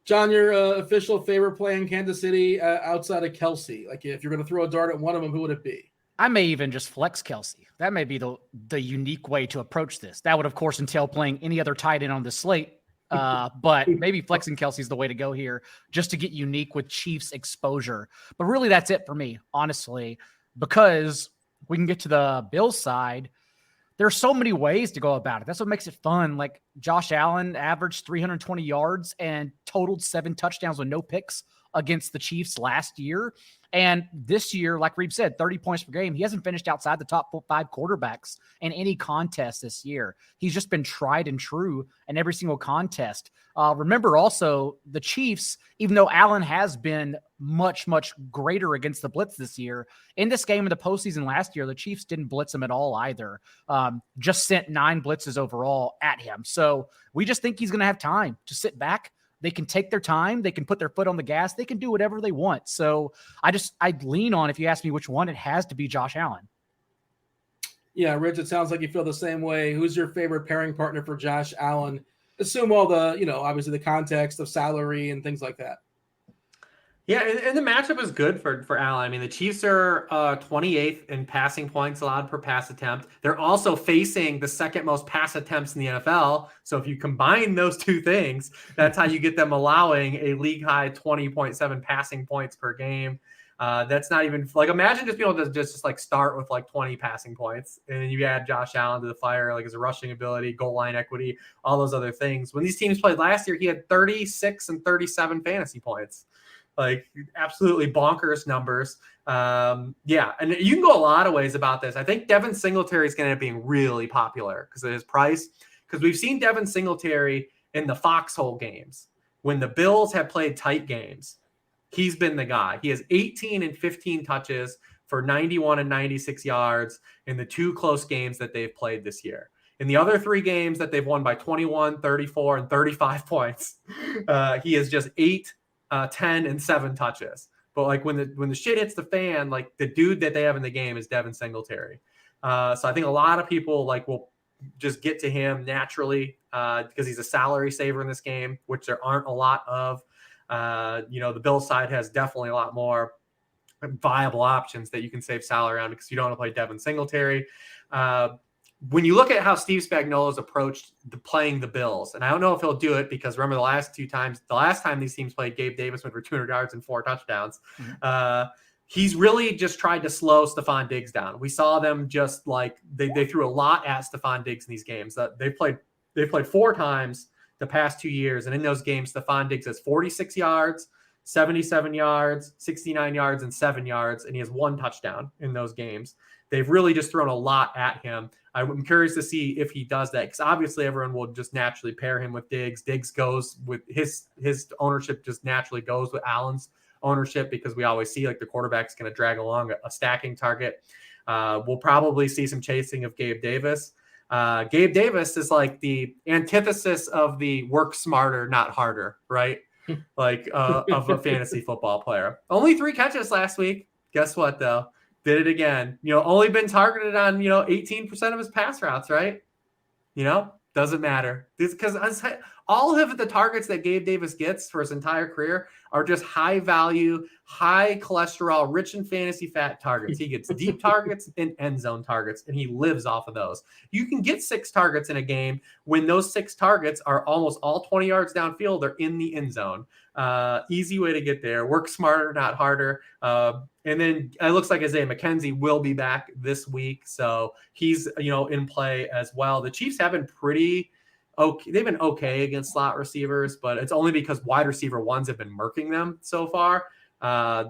John, your official favorite play in Kansas City outside of Kelce? Like, if you're going to throw a dart at one of them, who would it be? I may even just flex Kelce. That may be the unique way to approach this. That would, of course, entail playing any other tight end on the slate. But maybe flexing Kelce is the way to go here just to get unique with Chiefs exposure. But really, that's it for me, honestly, because we can get to the Bills side. There's so many ways to go about it. That's what makes it fun. Like Josh Allen averaged 320 yards and totaled 7 touchdowns with no picks against the Chiefs last year. And this year, like Reeb said, 30 points per game. He hasn't finished outside the top 5 quarterbacks in any contest this year. He's just been tried and true in every single contest. Remember also the Chiefs, even though Allen has been much, much greater against the blitz this year, in this game in the postseason last year, the Chiefs didn't blitz him at all either. Just sent 9 blitzes overall at him. So we just think he's going to have time to sit back. They can take their time. They can put their foot on the gas. They can do whatever they want. So I'd lean on, if you ask me which one, it has to be Josh Allen. Yeah, Rich, it sounds like you feel the same way. Who's your favorite pairing partner for Josh Allen? Assume all the, obviously the context of salary and things like that. Yeah, and the matchup is good for Allen. I mean, the Chiefs are 28th in passing points allowed per pass attempt. They're also facing the second most pass attempts in the NFL. So if you combine those two things, that's how you get them allowing a league high 20.7 passing points per game. That's not even like, imagine just being able to just like start with like 20 passing points, and then you add Josh Allen to the fire, like his rushing ability, goal line equity, all those other things. When these teams played last year, he had 36 and 37 fantasy points. Like absolutely bonkers numbers. Yeah. And you can go a lot of ways about this. I think Devin Singletary is going to end up being really popular because of his price. Because we've seen Devin Singletary in the foxhole games. When the Bills have played tight games, he's been the guy. He has 18 and 15 touches for 91 and 96 yards in the 2 close games that they've played this year. In the other 3 games that they've won by 21, 34, and 35 points, he has just 8, 10 and 7 touches. But like when the shit hits the fan, like the dude that they have in the game is Devin Singletary. So I think a lot of people like will just get to him naturally because he's a salary saver in this game, which there aren't a lot of. The Bills side has definitely a lot more viable options that you can save salary on because you don't want to play Devin Singletary. When you look at how Steve Spagnuolo's approached playing the Bills, and I don't know if he'll do it because remember the last time these teams played, Gabe Davis went for 200 yards and 4 touchdowns. Mm-hmm. He's really just tried to slow Stephon Diggs down. We saw them just like they threw a lot at Stephon Diggs in these games. They played 4 times the past 2 years, and in those games, Stephon Diggs has 46 yards, 77 yards, 69 yards, and 7 yards, and he has 1 touchdown in those games. They've really just thrown a lot at him. I'm curious to see if he does that because obviously everyone will just naturally pair him with Diggs. Diggs goes with his ownership just naturally goes with Allen's ownership because we always see like the quarterback's going to drag along a stacking target. We'll probably see some chasing of Gabe Davis. Gabe Davis is like the antithesis of the work smarter, not harder, right? Like of a fantasy football player. Only 3 catches last week. Guess what though? Did it again. Only been targeted on 18% of his pass routes, right? Doesn't matter. Because all of the targets that Gabe Davis gets for his entire career are just high value, high cholesterol, rich in fantasy fat targets. He gets deep targets and end zone targets, and he lives off of those. You can get 6 targets in a game when those 6 targets are almost all 20 yards downfield or in the end zone. Easy way to get there. Work smarter, not harder. And then it looks like Isaiah McKenzie will be back this week. So he's, in play as well. The Chiefs have been pretty okay. They've been okay against slot receivers, but it's only because wide receiver ones have been murking them so far.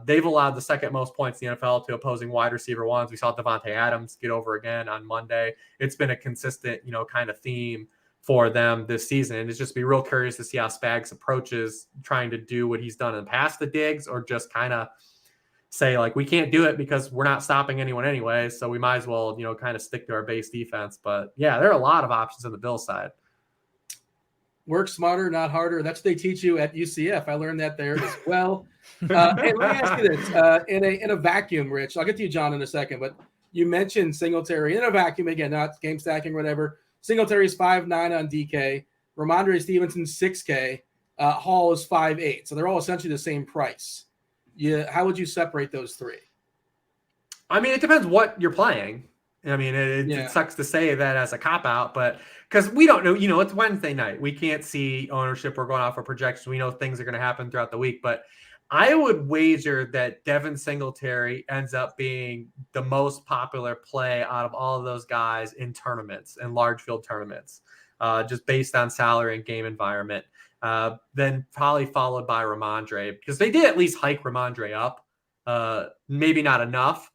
They've allowed the second most points in the NFL to opposing wide receiver ones. We saw Devontae Adams get over again on Monday. It's been a consistent, kind of theme for them this season. And it's just be real curious to see how Spags approaches trying to do what he's done in the past to Diggs, or just kind of say like, we can't do it because we're not stopping anyone anyway. So we might as well, kind of stick to our base defense. But yeah, there are a lot of options on the Bills side. Work smarter, not harder. That's what they teach you at UCF. I learned that there as well. Hey, let me ask you this. In a vacuum, Rich, I'll get to you, John, in a second, but you mentioned Singletary in a vacuum, again, not game stacking, whatever. Singletary's 5'9" on DK. Ramondre Stevenson, 6K. Hall is 5'8". So they're all essentially the same price. How would you separate those 3? I mean, it depends what you're playing. I mean, it sucks to say that as a cop-out, but because we don't know, it's Wednesday night. We can't see ownership. We're going off of projections. We know things are going to happen throughout the week, but I would wager that Devin Singletary ends up being the most popular play out of all of those guys in tournaments and large field tournaments, just based on salary and game environment. then probably followed by Ramondre, because they did at least hike Ramondre up. Maybe not enough,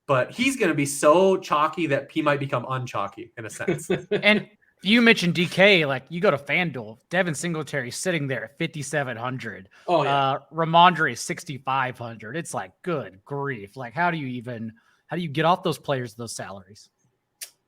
but he's going to be so chalky that he might become unchalky in a sense. And you mentioned DK, like you go to FanDuel, Devin Singletary sitting there at 5,700. Oh, yeah. Ramondre is 6,500. It's like, good grief. Like, how do you get off those players, those salaries?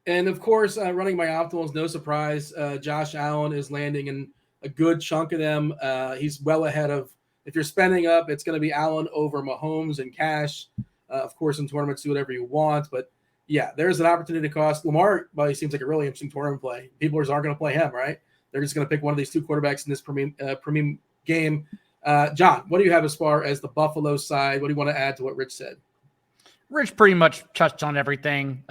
And of course, running my optimals, no surprise. Josh Allen is landing in a good chunk of them. He's well ahead of, if you're spending up, it's going to be Allen over Mahomes and cash. Of course, in tournaments, do whatever you want. But yeah, there's an opportunity to cost. Lamar, well, he seems like a really interesting tournament play. People just aren't going to play him, right? They're just going to pick one of these two quarterbacks in this premium game. John, what do you have as far as the Buffalo side? What do you want to add to what Rich said? Rich pretty much touched on everything.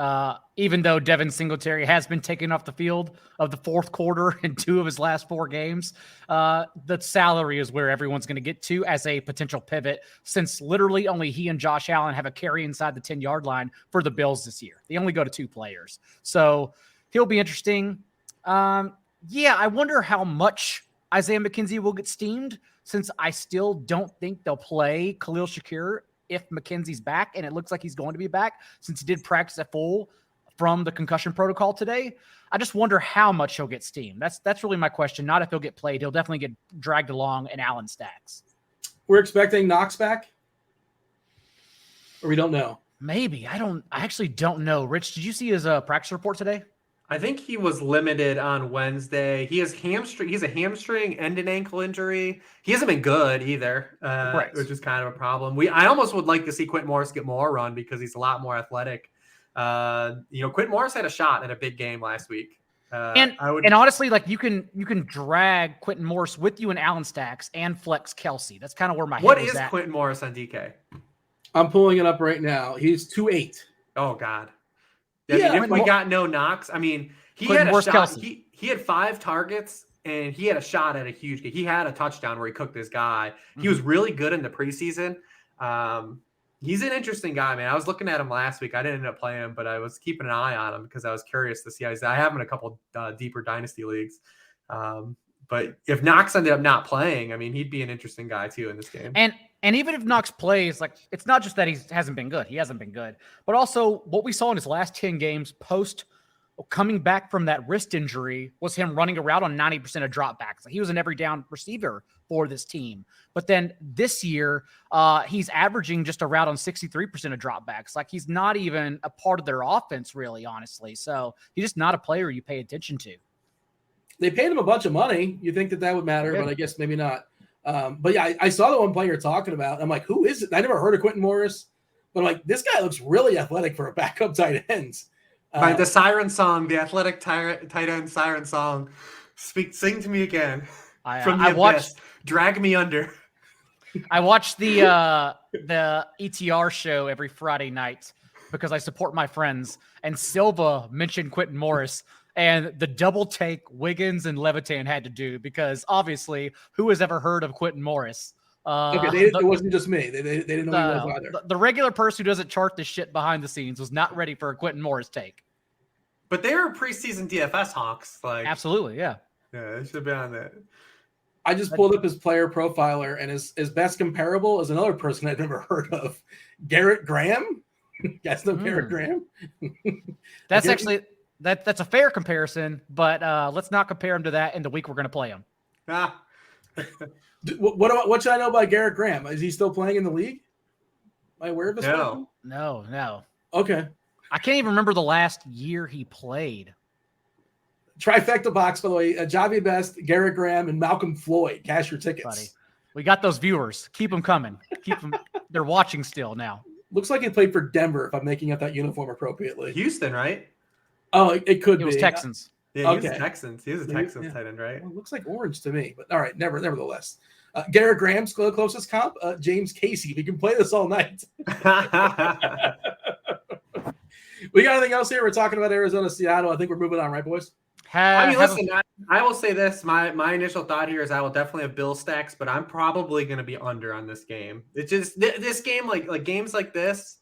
Even though Devin Singletary has been taken off the field of the fourth quarter in 2 of his last 4 games, the salary is where everyone's going to get to as a potential pivot, since literally only he and Josh Allen have a carry inside the 10-yard line for the Bills this year. They only go to 2 players. So he'll be interesting. Yeah, I wonder how much Isaiah McKenzie will get steamed, since I still don't think they'll play Khalil Shakir if McKenzie's back, and it looks like he's going to be back since he did practice at full from the concussion protocol today. I just wonder how much he'll get steamed. That's really my question. Not if he'll get played. He'll definitely get dragged along in Allen stacks. We're expecting Knox back? Or we don't know? Maybe. I actually don't know. Rich, did you see his practice report today? I think he was limited on Wednesday. He has hamstring. He's a hamstring and an ankle injury. He hasn't been good either, Right. which is kind of a problem. I almost would like to see Quentin Morris get more run because he's a lot more athletic. Quentin Morris had a shot at a big game last week. And honestly, like you can drag Quentin Morris with you in Allen stacks and flex Kelsey. That's kind of where my head What was is at. Quentin Morris on DK? I'm pulling it up right now. He's 2.8. Oh God. Yeah, if we got no knocks, I mean, he Quentin had a Morris, shot. Kelsey. He had 5 targets and he had a shot at a huge game. He had a touchdown where he cooked this guy. He was really good in the preseason. He's an interesting guy, man. I was looking at him last week. I didn't end up playing him, but I was keeping an eye on him because I was curious to see how I have him in a couple deeper dynasty leagues. But if Knox ended up not playing, I mean, he'd be an interesting guy too in this game. And even if Knox plays, like it's not just that he hasn't been good. He hasn't been good. But also what we saw in his last 10 games post coming back from that wrist injury was him running around on 90% of dropbacks. Like he was an every down receiver for this team. But then this year, he's averaging just around on 63% of dropbacks. Like he's not even a part of their offense, really, honestly. So he's just not a player you pay attention to. They paid him a bunch of money. You think that would matter, but I guess maybe not. But yeah, I saw the one player you're talking about. I'm like, who is it? I never heard of Quentin Morris, but I'm like, this guy looks really athletic for a backup tight end. By the siren song, the athletic tight end siren song. Sing to me again. I watched. Drag me under. I watch the ETR show every Friday night because I support my friends. And Silva mentioned Quentin Morris and the double take Wiggins and Levitan had to do because obviously, who has ever heard of Quentin Morris? It wasn't just me. They didn't know who he was either. The regular person who doesn't chart this shit behind the scenes was not ready for a Quentin Morris take. But they were preseason DFS hawks. Like absolutely, yeah. Yeah, they should be on that. I just pulled up his player profiler, and his best comparable is another person I'd never heard of, Garrett Graham. You guys know Garrett Graham? That's actually that's a fair comparison, but let's not compare him to that in the week we're going to play him. What should I know about Garrett Graham? Is he still playing in the league? Am I aware of this? No. Okay. I can't even remember the last year he played. Trifecta box, by the way. Javi Best, Garrett Graham, and Malcolm Floyd. Cash your tickets. Buddy. We got those viewers. Keep them coming. Keep them. They're watching still now. Looks like he played for Denver, if I'm making out that uniform appropriately. Houston, right? Oh, it could be. It was Texans. Yeah, he was Texans. He was a Texans tight end, right? Well, looks like orange to me, but all right, nevertheless. Garrett Graham's closest comp, James Casey. We can play this all night. We got anything else here? We're talking about Arizona, Seattle. I think we're moving on, right, boys? I will say this. My initial thought here is I will definitely have Bill stacks, but I'm probably going to be under on this game. It's just this game, like games like this,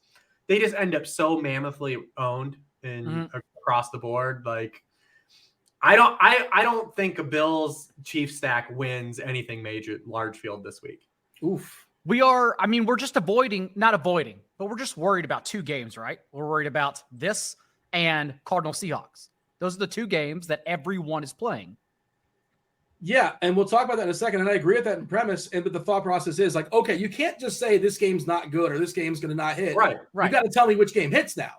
they just end up so mammothly owned and across the board. Like I don't think a Bills Chiefs stack wins anything major large field this week. Oof. We're just not avoiding, but we're just worried about two games, right? We're worried about this and Cardinal Seahawks. Those are the two games that everyone is playing. Yeah, and we'll talk about that in a second. And I agree with that in premise. But the thought process is like, okay, you can't just say this game's not good or this game's going to not hit. Right. You got to tell me which game hits now.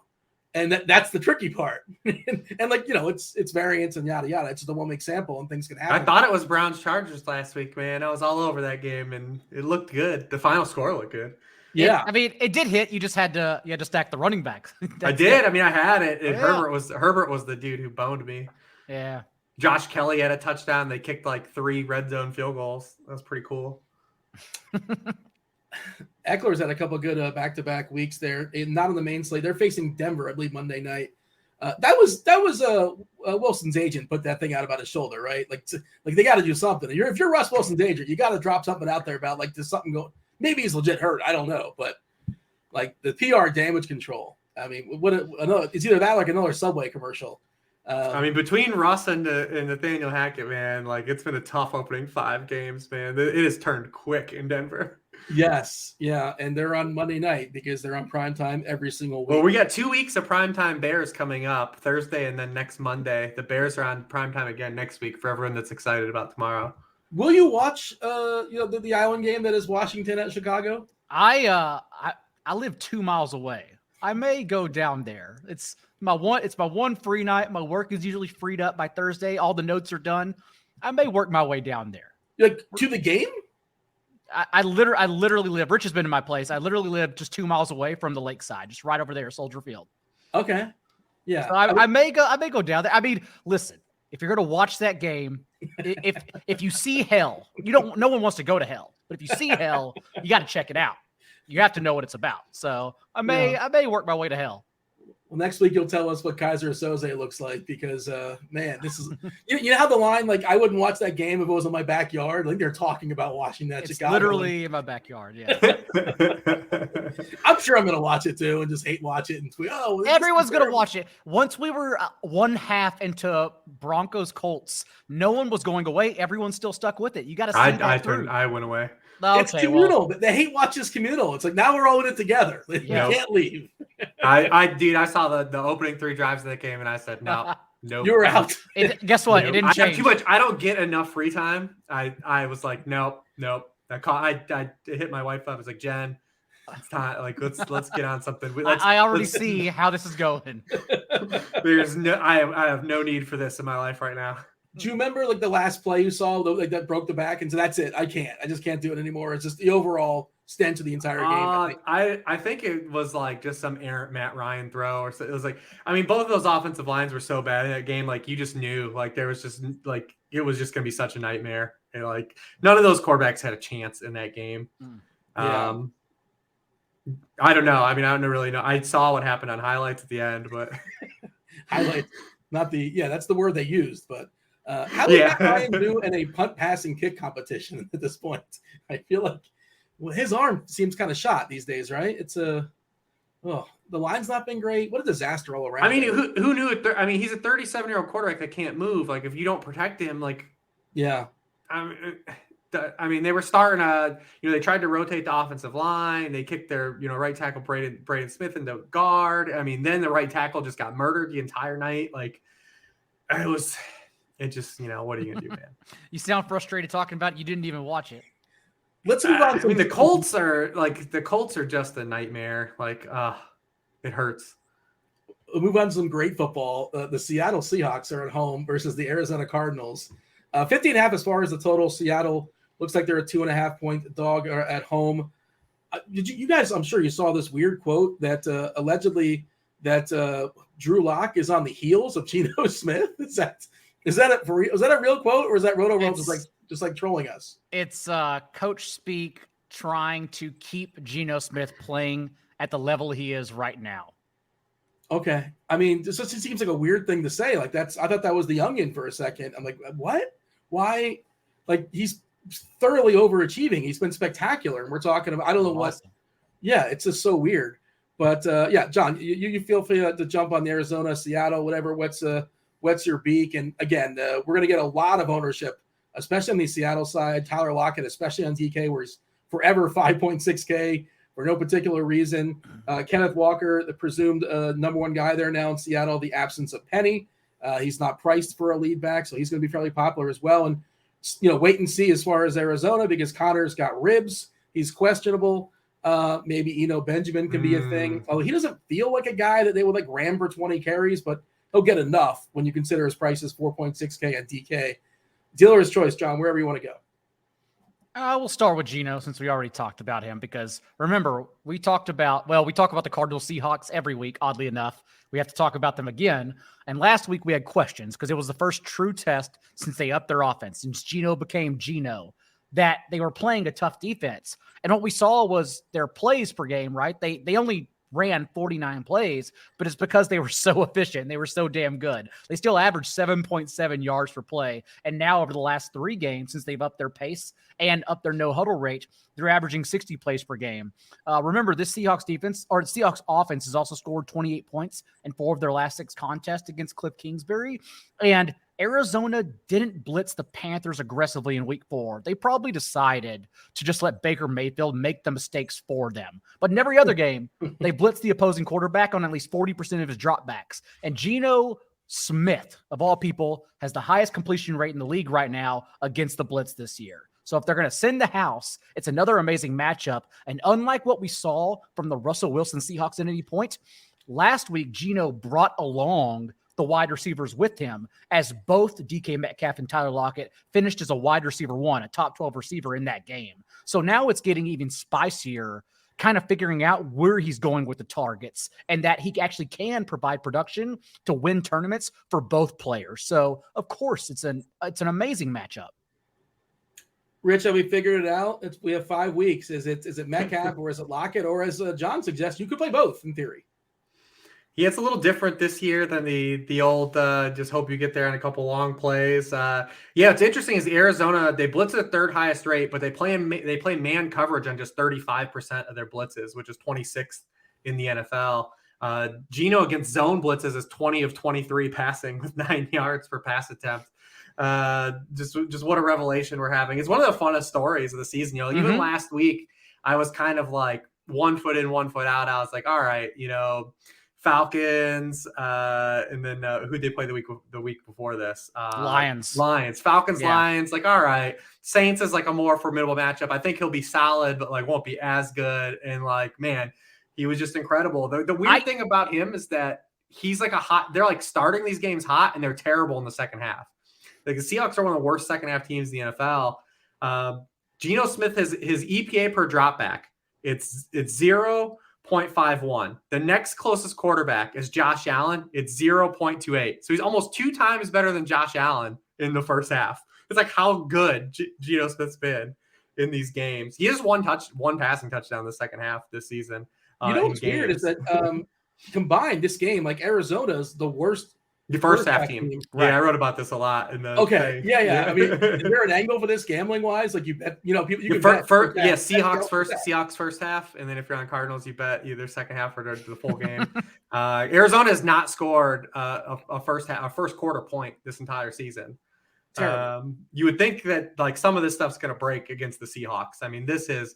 And that's the tricky part. And like, it's variance and yada, yada. It's just a 1 week sample and things can happen. I thought it was Browns Chargers last week, man. I was all over that game and it looked good. The final score looked good. Yeah. It did hit. You had to stack the running backs. I did. I had it. And Herbert was the dude who boned me. Yeah. Josh Kelly had a touchdown. They kicked like 3 red zone field goals. That was pretty cool. Eckler's had a couple of good back-to-back weeks there. Not on the main slate. They're facing Denver, I believe, Monday night. That was Wilson's agent put that thing out about his shoulder, right? Like they got to do something. If you're Russ Wilson's agent, you got to drop something out there about like there's something going. Maybe he's legit hurt. I don't know, but like the PR damage control. I mean, it's either that or like another Subway commercial. Between Russ and Nathaniel Hackett, man, like it's been a tough opening 5 games, man. It has turned quick in Denver. Yes, yeah, and they're on Monday night because they're on primetime every single week. Well, we got 2 weeks of primetime Bears coming up, Thursday and then next Monday. The Bears are on primetime again next week for everyone that's excited about tomorrow. Will you watch the Island game that is Washington at Chicago? I live 2 miles away. I may go down there. It's my one free night. My work is usually freed up by Thursday. All the notes are done. I may work my way down there. Like to the game? I literally live. Rich has been in my place. I literally live just 2 miles away from the lakeside, just right over there, Soldier Field. Okay, yeah. So I may go down there. I mean, listen, if you're going to watch that game, if you see hell, no one wants to go to hell, but if you see hell, you got to check it out. You have to know what it's about. So I may work my way to hell. Well, next week you'll tell us what Kaiser Soze looks like because, man, this is you know how the line like I wouldn't watch that game if it was in my backyard. Like they're talking about watching that. It's Chicago. literally in my backyard. Yeah, I'm sure I'm gonna watch it too and just hate watch it and tweet. Oh, everyone's gonna watch it. Once we were 1/2 into Broncos Colts, no one was going away. Everyone's still stuck with it. You got to see I went away. Okay, it's communal. The hate watch is communal. It's like now we're all in it together. You can't leave. I saw the opening 3 drives of that game and I said no. Nope. You were out. Guess what? It didn't change. Too much. I don't get enough free time. I was like, nope. I hit my wife up. I was like, Jen, it's time. Like, let's get on something. I already see how this is going. I have no need for this in my life right now. Do you remember like the last play you saw like that broke the back and so that's it? I just can't do it anymore. It's just the overall stench of the entire game. I think it was like just some errant Matt Ryan throw or so. It was like, both of those offensive lines were so bad in that game. Like you just knew like there was just like, it was just going to be such a nightmare. And like none of those quarterbacks had a chance in that game. Yeah. I don't know. I don't really know. I saw what happened on highlights at the end, but highlights, that's the word they used, but how did Matt Ryan do in a punt, pass, and kick competition at this point? I feel like his arm seems kind of shot these days, right? It's the line's not been great. What a disaster all around. Who knew it? He's a 37-year-old quarterback that can't move. Like if you don't protect him, like yeah. They were starting they tried to rotate the offensive line. They kicked their right tackle Braden Smith into guard. Then the right tackle just got murdered the entire night. Like it just, what are you going to do, man? You sound frustrated talking about it. You didn't even watch it. Let's move on. The Colts are just a nightmare. Like, it hurts. We'll move on to some great football. The Seattle Seahawks are at home versus the Arizona Cardinals. 50.5 as far as the total. Seattle looks like they're a 2.5-point dog at home. Did you guys, I'm sure you saw this weird quote that allegedly that Drew Lock is on the heels of Geno Smith. Is that it for real? Is that a real quote, or is that RotoGrinders just like trolling us? It's coach speak trying to keep Geno Smith playing at the level he is right now. Okay, this just seems like a weird thing to say. Like I thought that was the youngin for a second. I'm like, what? Why? Like he's thoroughly overachieving. He's been spectacular, and we're talking about I don't know what. Yeah, it's just so weird. But John, you feel free to jump on the Arizona, Seattle, whatever. wets your beak. And again, we're going to get a lot of ownership, especially on the Seattle side. Tyler Lockett, especially on DK, where he's forever 5.6K for no particular reason. Kenneth Walker, the presumed number one guy there now in Seattle, the absence of Penny. He's not priced for a lead back, so he's going to be fairly popular as well. And, wait and see as far as Arizona, because Connor's got ribs. He's questionable. Maybe Eno Benjamin can be a thing. Although he doesn't feel like a guy that they would ram for 20 carries, but he'll get enough when you consider his price is 4.6K at DK. Dealer's choice, John, wherever you want to go. We'll start with Geno since we already talked about him, because remember, we talk about the Cardinals Seahawks every week, oddly enough. We have to talk about them again. And last week we had questions because it was the first true test since they upped their offense, since Geno became Geno, that they were playing a tough defense. And what we saw was their plays per game, right? They only ran 49 plays, but it's because they were so efficient. They were so damn good. They still averaged 7.7 yards per play. And now over the last 3 games, since they've upped their pace and upped their no huddle rate, they're averaging 60 plays per game. Remember, this Seahawks defense, or Seahawks offense, has also scored 28 points in 4 of their last 6 contests against Cliff Kingsbury. And Arizona didn't blitz the Panthers aggressively in week 4. They probably decided to just let Baker Mayfield make the mistakes for them. But in every other game, they blitzed the opposing quarterback on at least 40% of his dropbacks. And Geno Smith, of all people, has the highest completion rate in the league right now against the blitz this year. So if they're going to send the house, it's another amazing matchup. And unlike what we saw from the Russell Wilson Seahawks at any point, last week Geno brought along the wide receivers with him, as both DK Metcalf and Tyler Lockett finished as a wide receiver 1, a top 12 receiver in that game. So now it's getting even spicier, kind of figuring out where he's going with the targets and that he actually can provide production to win tournaments for both players. So of course it's an amazing matchup. Rich, have we figured it out? We have 5 weeks. Is it Metcalf or is it Lockett, or as John suggests, you could play both in theory? Yeah, it's a little different this year than the old just hope you get there on a couple long plays. It's interesting is Arizona, they blitz at the 3rd highest rate, but they play man coverage on just 35% of their blitzes, which is 26th in the NFL. Geno against zone blitzes is 20 of 23 passing with 9 yards per pass attempt. Just what a revelation we're having. It's one of the funnest stories of the season. Even last week, I was kind of like 1 foot in, 1 foot out. I was like, all right, Falcons, and then who'd they play the week before this? Lions. Falcons, yeah. Lions. Like, all right. Saints is like a more formidable matchup. I think he'll be solid, but like won't be as good. And like, man, he was just incredible. The weird thing about him is that he's like they're like starting these games hot and they're terrible in the second half. Like the Seahawks are one of the worst second half teams in the NFL. Geno Smith has his EPA per dropback. It's 0.51. The next closest quarterback is Josh Allen. It's 0.28. So he's almost 2 times better than Josh Allen in the first half. It's like how good Geno Smith's been in these games. He has one passing touchdown in the second half this season. What's weird is that combined this game, like Arizona's the worst. The first half team. Right. Yeah, I wrote about this a lot in the thing. Yeah. I mean, is there an angle for this gambling wise? Like you bet, people you can bet. Seahawks first half, and then if you're on Cardinals, you bet either second half or the full game. Arizona has not scored a first quarter point this entire season. You would think that like some of this stuff's going to break against the Seahawks. I mean, this is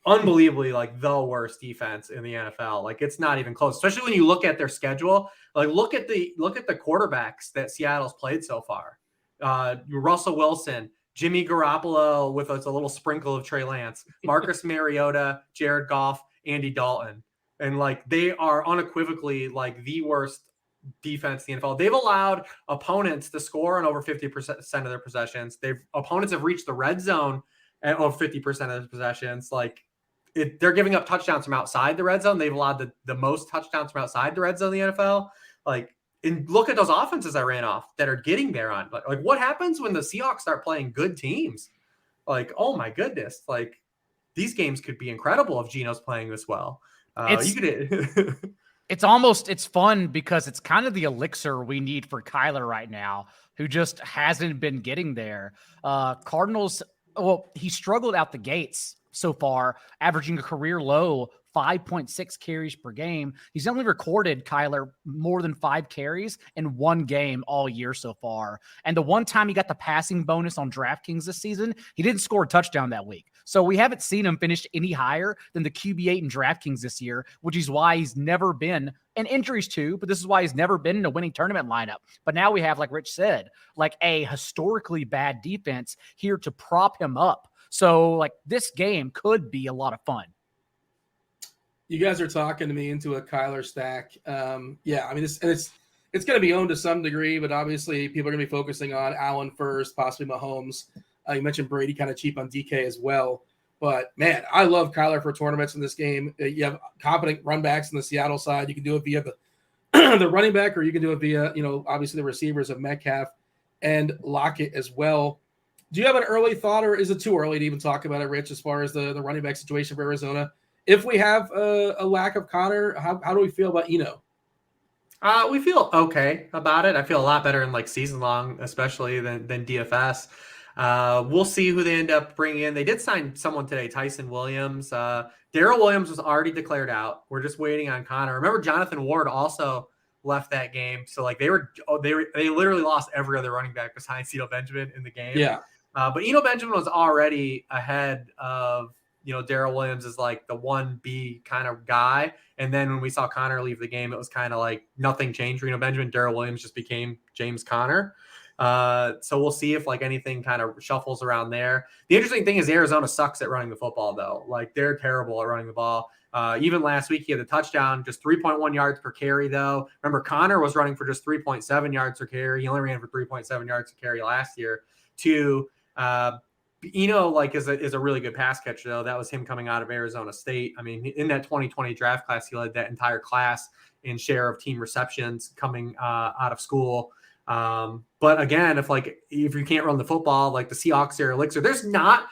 unbelievably like the worst defense in the NFL. Like it's not even close, especially when you look at their schedule. Like look at the quarterbacks that Seattle's played so far. Russell Wilson, Jimmy Garoppolo with a little sprinkle of Trey Lance, Marcus Mariota, Jared Goff, Andy Dalton. And like they are unequivocally like the worst defense in the NFL. They've allowed opponents to score on over 50% of their possessions. Opponents have reached the red zone at over 50% of their possessions. Like they're giving up touchdowns from outside the red zone. They've allowed the most touchdowns from outside the red zone in the NFL. Like, and look at those offenses I ran off that are getting there on. Like what happens when the Seahawks start playing good teams? Like, oh my goodness. Like these games could be incredible if Geno's playing this well. It's fun because it's kind of the elixir we need for Kyler right now, who just hasn't been getting there. Cardinals, well, he struggled out the gates so far, averaging a career low 5.6 carries per game. He's only recorded, Kyler, more than 5 carries in one game all year so far. And the one time he got the passing bonus on DraftKings this season, he didn't score a touchdown that week. So we haven't seen him finish any higher than the QB8 in DraftKings this year, which is why he's never been, and injuries too, but this is why he's never been in a winning tournament lineup. But now we have, like Rich said, like a historically bad defense here to prop him up. So like this game could be a lot of fun. You guys are talking to me into a Kyler stack. Yeah, I mean, it's going to be owned to some degree, but obviously people are going to be focusing on Allen first, possibly Mahomes. You mentioned Brady kind of cheap on DK as well. But, man, I love Kyler for tournaments in this game. You have competent run backs on the Seattle side. You can do it via the running back, or you can do it via, obviously the receivers of Metcalf and Lockett as well. Do you have an early thought, or is it too early to even talk about it, Rich, as far as the running back situation for Arizona? If we have a lack of Connor, how do we feel about Eno? We feel okay about it. I feel a lot better in like season long, especially than DFS. We'll see who they end up bringing in. They did sign someone today, Tyson Williams. Darrell Williams was already declared out. We're just waiting on Connor. Remember, Jonathan Ward also left that game. So like they literally lost every other running back besides Eno Benjamin in the game. Yeah. But Eno Benjamin was already ahead of, Darrell Williams is like the 1B kind of guy. And then when we saw Connor leave the game, it was kind of like nothing changed for Eno Benjamin. Darrell Williams just became James Conner. So we'll see if like anything kind of shuffles around there. The interesting thing is Arizona sucks at running the football though. Like they're terrible at running the ball. Even last week he had a touchdown, just 3.1 yards per carry though. Remember Connor was running for just 3.7 yards per carry. He only ran for 3.7 yards per carry last year. Eno like is a really good pass catcher though. That was him coming out of Arizona State. I mean, in that 2020 draft class, he led that entire class in share of team receptions coming out of school. But again, if you can't run the football, like the Seahawks or Elixir, there's not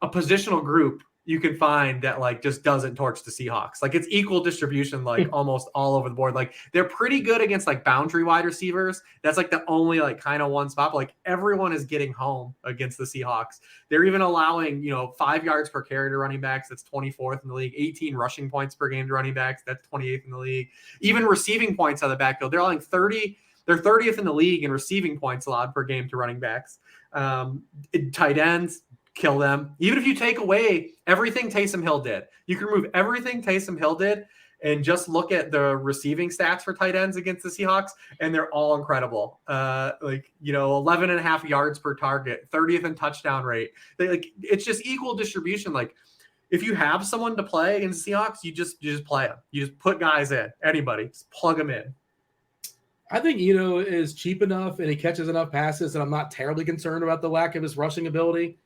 a positional group you can find that like just doesn't torch the Seahawks. Like it's equal distribution, like almost all over the board. Like they're pretty good against like boundary wide receivers. That's like the only like kind of one spot. But, like everyone is getting home against the Seahawks. They're even allowing, 5 yards per carry to running backs. That's 24th in the league. 18 rushing points per game to running backs. That's 28th in the league. Even receiving points out of the backfield. They're allowing 30. They're 30th in the league in receiving points allowed per game to running backs. Tight ends, kill them. Even if you take away everything Taysom Hill did, you can remove everything Taysom Hill did and just look at the receiving stats for tight ends against the Seahawks, and they're all incredible. 11 and a half yards per target, 30th in touchdown rate. It's just equal distribution. Like if you have someone to play against the Seahawks, you just play them. You just put guys in, anybody, just plug them in. I think Eno is cheap enough and he catches enough passes that I'm not terribly concerned about the lack of his rushing ability.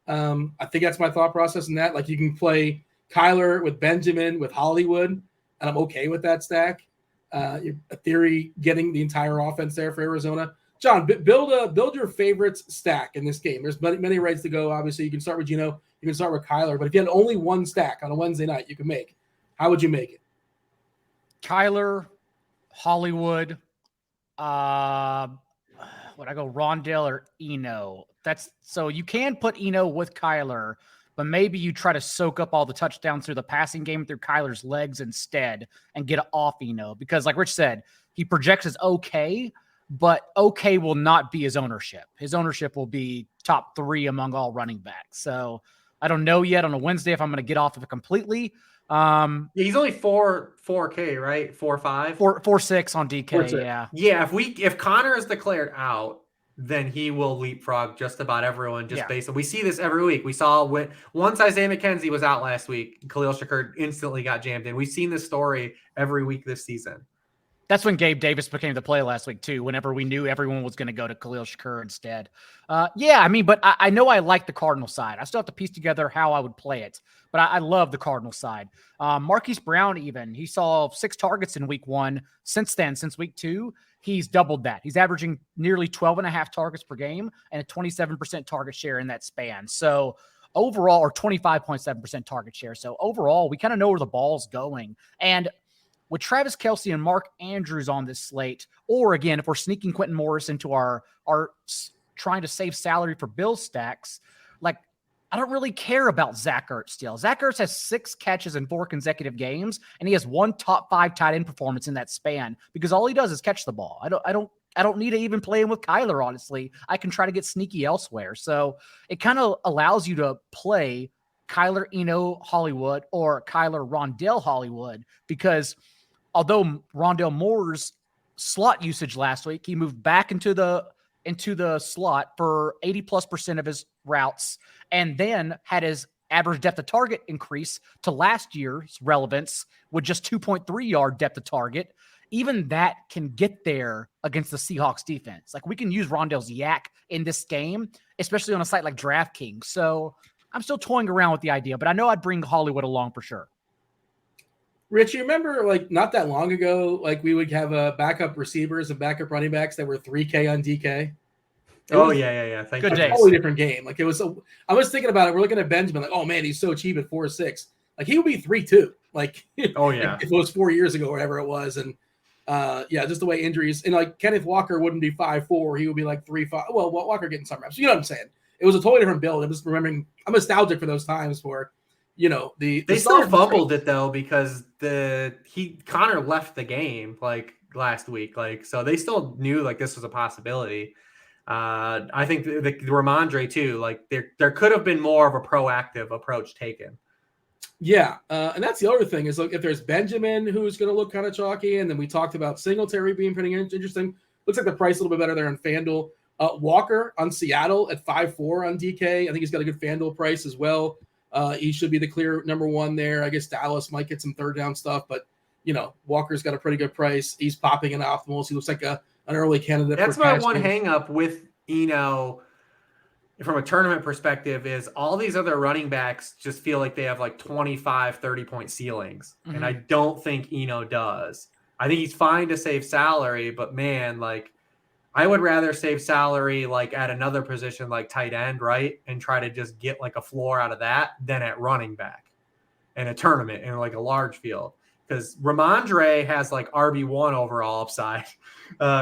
I think that's my thought process in that. Like you can play Kyler with Benjamin, with Hollywood, and I'm okay with that stack. A theory getting the entire offense there for Arizona. John, build your favorites stack in this game. There's many ways to go. Obviously, you can start with Geno, you can start with Kyler, but if you had only one stack on a Wednesday night you can make, how would you make it? Kyler, Hollywood, would I go Rondale or Eno? So you can put Eno with Kyler, but maybe you try to soak up all the touchdowns through the passing game through Kyler's legs instead and get off Eno. Because like Rich said, he projects as okay, but okay will not be his ownership. His ownership will be top 3 among all running backs. So I don't know yet on a Wednesday if I'm going to get off of it completely. He's only 4K, right? 4.5, 4.6 on DK. 4.6. Yeah. If Connor is declared out, then he will leapfrog just about everyone. Based on, we see this every week. We saw once Isaiah McKenzie was out last week, Khalil Shakir instantly got jammed in. We've seen this story every week this season. That's when Gabe Davis became the play last week too, whenever we knew everyone was going to go to Khalil Shakir instead. But I know I like the Cardinal side. I still have to piece together how I would play it, but I love the Cardinal side. Marquise Brown, he saw 6 targets in week 1. Since week 2, he's doubled that. He's averaging nearly 12.5 targets per game and a 27% target share in that span. So overall, or 25.7% target share. So overall, we kind of know where the ball's going. And with Travis Kelce and Mark Andrews on this slate, or again, if we're sneaking Quentin Morris into our trying to save salary for Bill stacks, like I don't really care about Zach Ertz still. Zach Ertz has 6 catches in 4 consecutive games, and he has 1 top 5 tight end performance in that span because all he does is catch the ball. I don't need to even play him with Kyler, honestly. I can try to get sneaky elsewhere. So it kind of allows you to play Kyler Eno Hollywood or Kyler Rondell Hollywood because although Rondell Moore's slot usage last week, he moved back into the slot for 80+% of his routes, and then had his average depth of target increase to last year's relevance with just 2.3 yard depth of target. Even that can get there against the Seahawks defense. Like we can use Rondell's yak in this game, especially on a site like DraftKings. So I'm still toying around with the idea, but I know I'd bring Hollywood along for sure. Rich, you remember like not that long ago, like we would have backup receivers and backup running backs that were 3K on DK. Yeah. Thank Good you. days. Totally different game. Like it was. I was thinking about it. We're looking at Benjamin. Like, oh man, he's so cheap at 4.6. Like he would be 3.2. Like, Oh yeah. if it was 4 years ago, or whatever it was, and just the way injuries and like Kenneth Walker wouldn't be 5.4. He would be like 3.5. Well, Walker getting some reps. You know what I'm saying? It was a totally different build. I'm just remembering. I'm nostalgic for those times for, they still fumbled it though because Connor left the game like last week. Like so they still knew like this was a possibility. I think the Ramondre too, like there could have been more of a proactive approach taken. Yeah. And that's the other thing is like if there's Benjamin who's going to look kind of chalky, and then we talked about Singletary being pretty interesting. Looks like the price a little bit better there on FanDuel. Walker on Seattle at 5.4 on DK. I think he's got a good FanDuel price as well. He should be the clear number 1 there. I guess Dallas might get some third down stuff, but Walker's got a pretty good price. He's popping in optimals. He looks like an early candidate. That's my one hang up with from a tournament perspective is all these other running backs just feel like they have like 25, 30 point ceilings. Mm-hmm. And I don't think Eno does. I think he's fine to save salary, but man, like I would rather save salary like at another position like tight end, right? And try to just get like a floor out of that than at running back in a tournament in like a large field. Because Ramondre has like RB1 overall upside.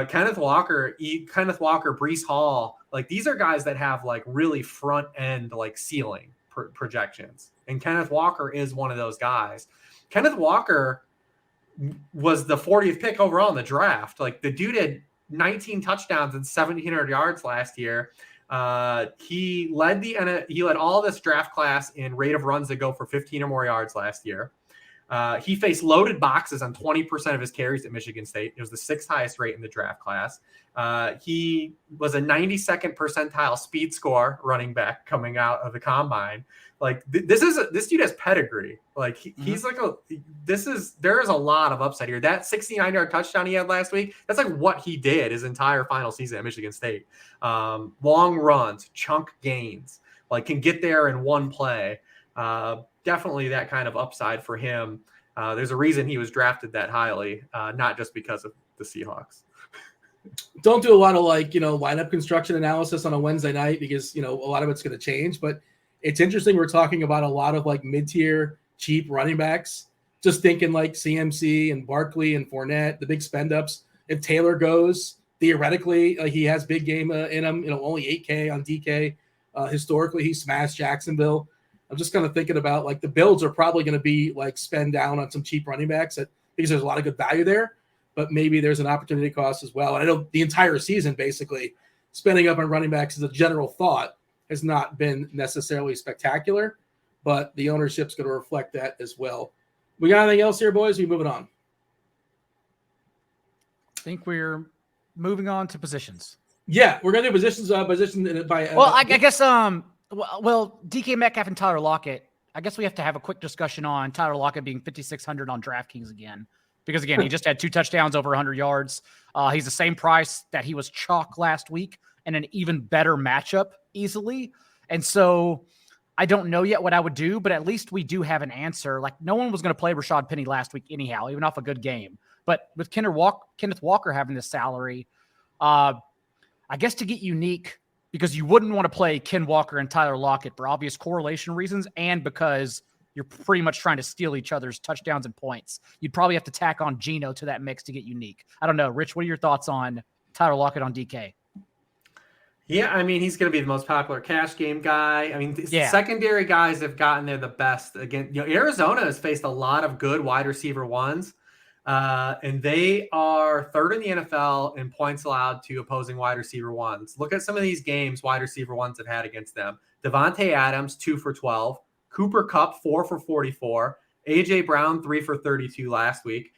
Kenneth Walker, Breece Hall, like these are guys that have like really front end like ceiling projections. And Kenneth Walker is one of those guys. Kenneth Walker was the 40th pick overall in the draft. Like the dude had 19 touchdowns and 1,700 yards last year. He led all this draft class in rate of runs that go for 15 or more yards last year. He faced loaded boxes on 20% of his carries at Michigan State. It was the 6th highest rate in the draft class. He was a 92nd percentile speed score running back coming out of the combine. Like this dude has pedigree. Like he's like there is a lot of upside here. That 69-yard touchdown he had last week, that's like what he did his entire final season at Michigan State. Long runs, chunk gains, like can get there in one play. Definitely that kind of upside for him. There's a reason he was drafted that highly, not just because of the Seahawks. Don't do a lot of lineup construction analysis on a Wednesday night because, a lot of it's going to change. But it's interesting. We're talking about a lot of like mid-tier, cheap running backs. Just thinking like CMC and Barkley and Fournette, the big spend-ups. If Taylor goes, theoretically, he has big game in him. Only 8K on DK. Historically, he smashed Jacksonville. I'm just kind of thinking about like the Bills are probably going to be like spend down on some cheap running backs because there's a lot of good value there, but maybe there's an opportunity cost as well. And I know the entire season, basically spending up on running backs as a general thought has not been necessarily spectacular, but the ownership's going to reflect that as well. We got anything else here, boys? We moving on. I think we're moving on to positions. Yeah, we're going to do positions by. Well, I guess Well, DK Metcalf and Tyler Lockett, I guess we have to have a quick discussion on Tyler Lockett being 5,600 on DraftKings again. Because, again, he just had 2 touchdowns over 100 yards. He's the same price that he was chalk last week and an even better matchup easily. And so I don't know yet what I would do, but at least we do have an answer. Like, no one was going to play Rashad Penny last week anyhow, even off a good game. But with Kenneth Walker having this salary, I guess to get unique, because you wouldn't want to play Ken Walker and Tyler Lockett for obvious correlation reasons and because you're pretty much trying to steal each other's touchdowns and points. You'd probably have to tack on Geno to that mix to get unique. I don't know. Rich, what are your thoughts on Tyler Lockett on DK? Yeah, I mean, he's going to be the most popular cash game guy. I mean, the Yeah. secondary guys have gotten there the best. Again, Arizona has faced a lot of good wide receiver ones, and they are third in the NFL in points allowed to opposing wide receiver ones. Look at some of these games wide receiver ones have had against them. Devontae Adams, 2 for 12. Cooper Kupp, 4 for 44. A.J. Brown, 3 for 32 last week.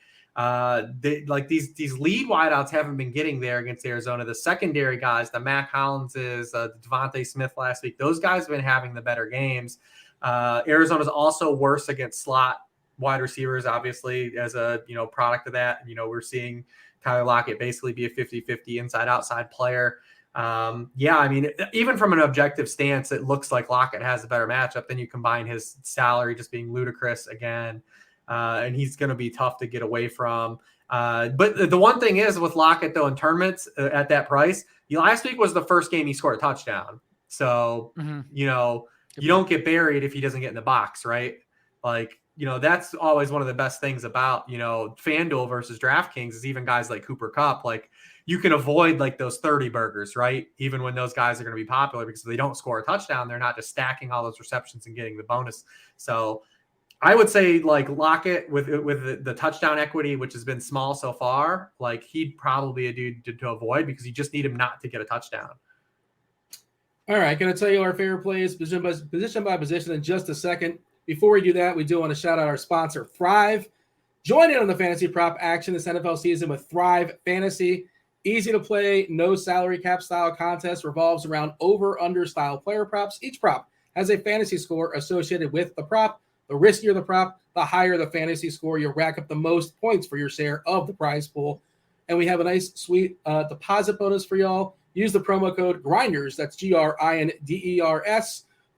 These lead wideouts haven't been getting there against Arizona. The secondary guys, the Mac Hollinses, the Devontae Smith last week, those guys have been having the better games. Arizona's also worse against slot wide receivers, obviously, as a product of that. We're seeing Tyler Lockett basically be a 50-50 inside-outside player. I mean, even from an objective stance, it looks like Lockett has a better matchup. Then you combine his salary just being ludicrous again. And he's going to be tough to get away from. But the one thing is with Lockett, though, in tournaments at that price, last week was the first game he scored a touchdown. So, you don't get buried if he doesn't get in the box, right? That's always one of the best things about, FanDuel versus DraftKings is even guys like Cooper Kupp, you can avoid those 30 burgers, right? Even when those guys are going to be popular, because if they don't score a touchdown, they're not just stacking all those receptions and getting the bonus. So I would say Lockett with the touchdown equity, which has been small so far, he'd probably be a dude to avoid because you just need him not to get a touchdown. All right, going to tell you our favorite plays position by position in just a second. Before we do that, we do want to shout out our sponsor, Thrive. Join in on the fantasy prop action this NFL season with Thrive Fantasy. Easy to play, no salary cap style contest, revolves around over-under style player props. Each prop has a fantasy score associated with the prop. The riskier the prop, the higher the fantasy score. You'll rack up the most points for your share of the prize pool. And we have a nice, sweet deposit bonus for y'all. Use the promo code GRINDERS, that's GRINDERS,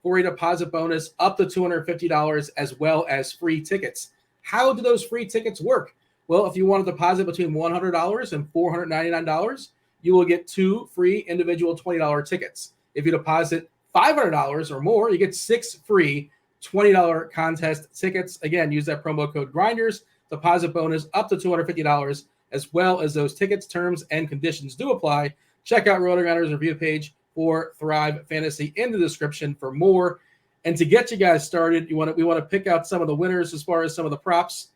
for a deposit bonus up to $250 as well as free tickets. How do those free tickets work? Well, if you want to deposit between $100 and $499, you will get 2 free individual $20 tickets. If you deposit $500 or more, you get 6 free $20 contest tickets. Again, use that promo code GRINDERS, deposit bonus up to $250, as well as those tickets. Terms and conditions do apply. Check out RotoGrinders review page for Thrive Fantasy in the description for more. And to get you guys started, we want to pick out some of the winners as far as some of the props.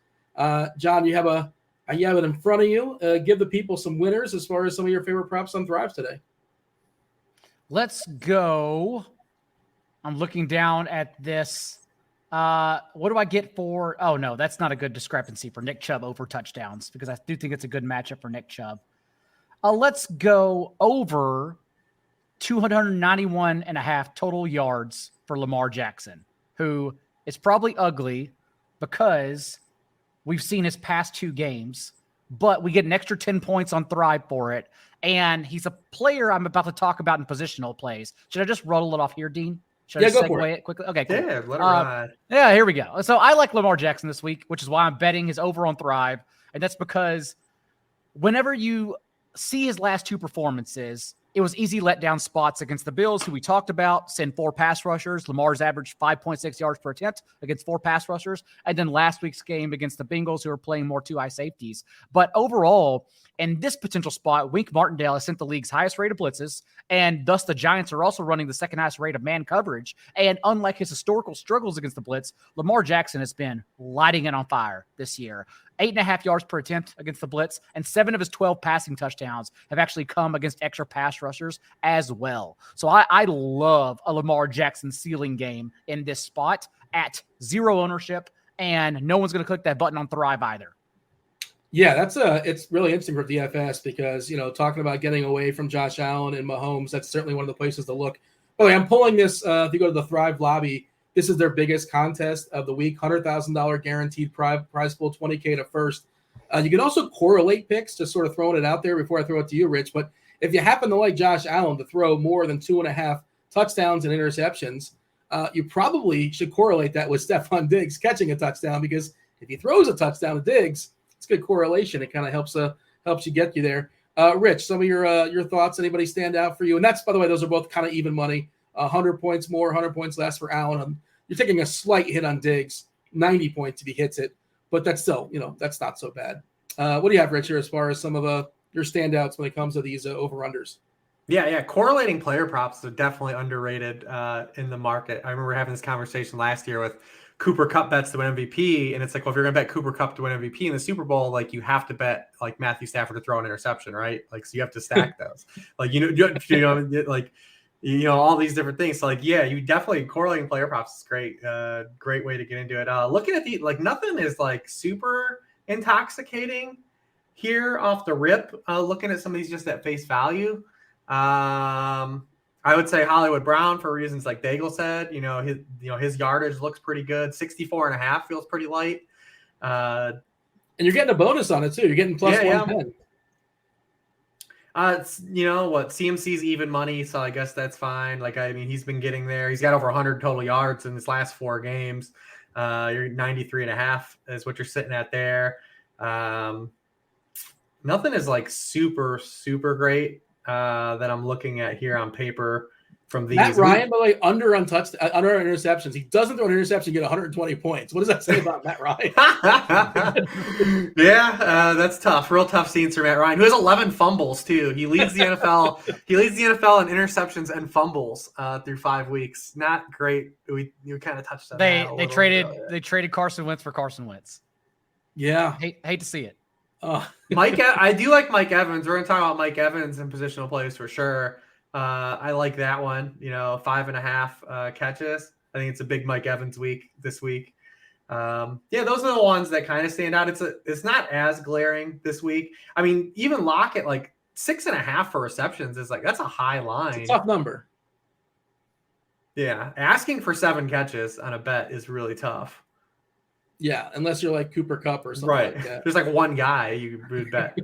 John, you have it in front of you. Give the people some winners as far as some of your favorite props on Thrive today. Let's go. I'm looking down at this. What do I get for? Oh, no, that's not a good discrepancy for Nick Chubb over touchdowns, because I do think it's a good matchup for Nick Chubb. Let's go over 291.5 total yards for Lamar Jackson, who is probably ugly because we've seen his past 2 games, but we get an extra 10 points on Thrive for it. And he's a player I'm about to talk about in positional plays. Should I just roll it off here, Dean? Should I go segue for it. it quickly? Okay, cool. Yeah, let it ride. Yeah, here we go. So I like Lamar Jackson this week, which is why I'm betting his over on Thrive. And that's because whenever you see his last 2 performances, it was easy letdown spots against the Bills, who we talked about, send 4 pass rushers. Lamar's averaged 5.6 yards per attempt against 4 pass rushers. And then last week's game against the Bengals, who are playing more 2 high safeties. But overall, in this potential spot, Wink Martindale has sent the league's highest rate of blitzes, and thus the Giants are also running the second highest rate of man coverage. And unlike his historical struggles against the blitz, Lamar Jackson has been lighting it on fire this year. 8.5 yards per attempt against the blitz, and 7 of his 12 passing touchdowns have actually come against extra pass rushers as well. So I love a Lamar Jackson ceiling game in this spot at 0 ownership, and no one's going to click that button on Thrive either. Yeah, it's really interesting for DFS because, talking about getting away from Josh Allen and Mahomes, that's certainly one of the places to look. By the way, I'm pulling this, if you go to the Thrive lobby, this is their biggest contest of the week, $100,000 guaranteed prize pool, $20K to first. You can also correlate picks, just sort of throwing it out there before I throw it to you, Rich. But if you happen to like Josh Allen to throw more than 2.5 touchdowns and interceptions, you probably should correlate that with Stephon Diggs catching a touchdown, because if he throws a touchdown to Diggs, it's good correlation. It kind of helps you get you there. Rich, some of your thoughts. Anybody stand out for you? And that's, by the way, those are both kind of even money. 100 points more, 100 points less for Allen. You're taking a slight hit on Diggs, 90 points if he hits it, but that's still, that's not so bad. What do you have, Rich, here as far as some of your standouts when it comes to these over-unders? Yeah. Correlating player props are definitely underrated in the market. I remember having this conversation last year with Cooper Kupp bets to win MVP, and it's like, well, if you're going to bet Cooper Kupp to win MVP in the Super Bowl, like you have to bet like Matthew Stafford to throw an interception, right? Like, so you have to stack those, like all these different things. So like, yeah, you definitely correlating player props is great, great way to get into it. Looking at nothing is like super intoxicating here off the rip. Looking at some of these just at face value. I would say Hollywood Brown for reasons like Daigle said, his yardage looks pretty good. 64.5 feels pretty light. And you're getting a bonus on it too. You're getting plus 110. It's, CMC's even money, so I guess that's fine. Like, I mean, he's been getting there. He's got over 100 total yards in his last 4 games. You're 93.5 is what you're sitting at there. Nothing is like super, super great that I'm looking at here on paper from these. Matt Ryan, by the way, under interceptions. He doesn't throw an interception, get 120 points. What does that say about Matt Ryan? Yeah, that's tough. Real tough scenes for Matt Ryan, who has 11 fumbles too. He leads the NFL. He leads the NFL in interceptions and fumbles through 5 weeks. Not great. We kind of touched on that. They traded Carson Wentz for Carson Wentz. Yeah, hate to see it. I do like Mike Evans. We're going to talk about Mike Evans and positional plays for sure. I like that one. 5.5 catches. I think it's a big Mike Evans week this week. Those are the ones that kind of stand out. It's not as glaring this week. I mean, even Lockett, like 6.5 for receptions is like, that's a high line. It's a tough number. Yeah. Asking for 7 catches on a bet is really tough. Yeah, unless you're like Cooper Kupp or something right. like that. There's like one guy you would bet.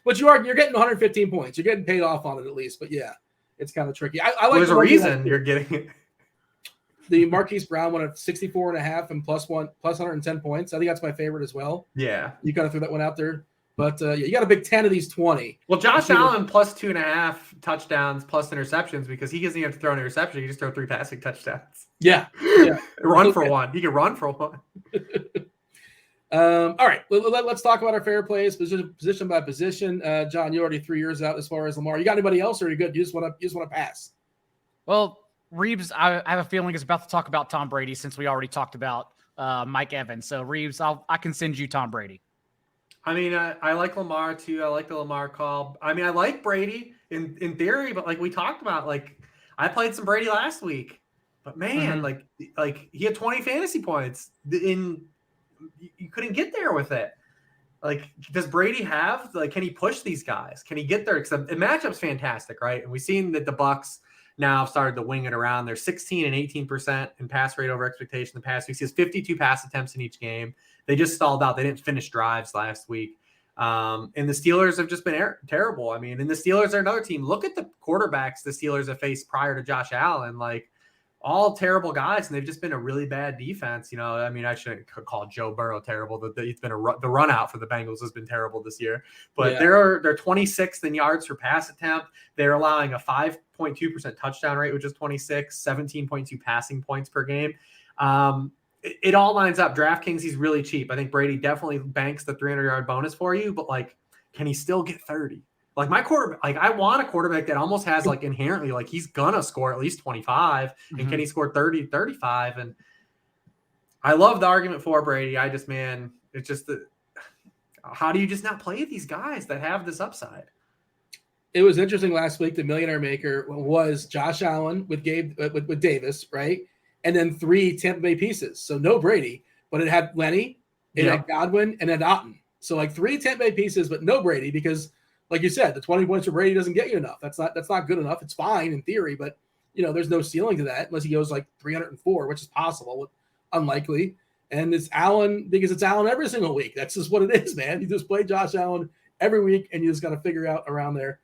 But you're getting 115 points. You're getting paid off on it at least. But yeah, it's kind of tricky. I like there's a reason you're getting it. The Marquise Brown one at 64.5 and plus 110 points. I think that's my favorite as well. Yeah. You kind of threw that one out there. But you got a big 10 of these 20. Well, Josh Allen plus 2.5 touchdowns plus interceptions because he doesn't even have to throw an interception. He just throw 3 passing touchdowns. Yeah. Run for one. He can run for one. All right. Let's talk about our fair plays position by position. John, you already 3 years out as far as Lamar. You got anybody else, or are you good? You just want to pass? Well, Reeves, I have a feeling is about to talk about Tom Brady since we already talked about Mike Evans. So Reeves, I can send you Tom Brady. I mean, I like Lamar too. I like the Lamar call. I mean, I like Brady in theory, but like we talked about, like I played some Brady last week, but man, like he had 20 fantasy points you couldn't get there with it. Like, does Brady can he push these guys? Can he get there? Because the matchup's fantastic, right? And we've seen that the Bucs now have started to wing it around. They're 16 and 18% in pass rate over expectation the past week. He has 52 pass attempts in each game. They just stalled out. They didn't finish drives last week. And the Steelers have just been terrible. I mean, and the Steelers are another team. Look at the quarterbacks the Steelers have faced prior to Josh Allen. Like, all terrible guys, and they've just been a really bad defense. I mean, I shouldn't call Joe Burrow terrible. It's been the run out for the Bengals has been terrible this year. But they're 26th in yards per pass attempt. They're allowing a 5.2% touchdown rate, which is 26, 17.2 passing points per game. It all lines up. DraftKings, he's really cheap. I think Brady definitely banks the 300-yard bonus for you, but like, can he still get 30? Like my quarterback, like I want a quarterback that almost has like inherently, like he's gonna score at least 25, and can he score 30, 35? And I love the argument for Brady. It's just how do you just not play these guys that have this upside? It was interesting last week. The millionaire maker was Josh Allen with with Davis, right? And then 3 Tampa Bay pieces. So no Brady, but it had Lenny, it had Godwin, and it had Otten. So like 3 Tampa Bay pieces, but no Brady because, like you said, the 20 points for Brady doesn't get you enough. That's not good enough. It's fine in theory, but there's no ceiling to that unless he goes like 304, which is possible, but unlikely. And it's Allen because it's Allen every single week. That's just what it is, man. You just play Josh Allen every week, and you just got to figure out around there.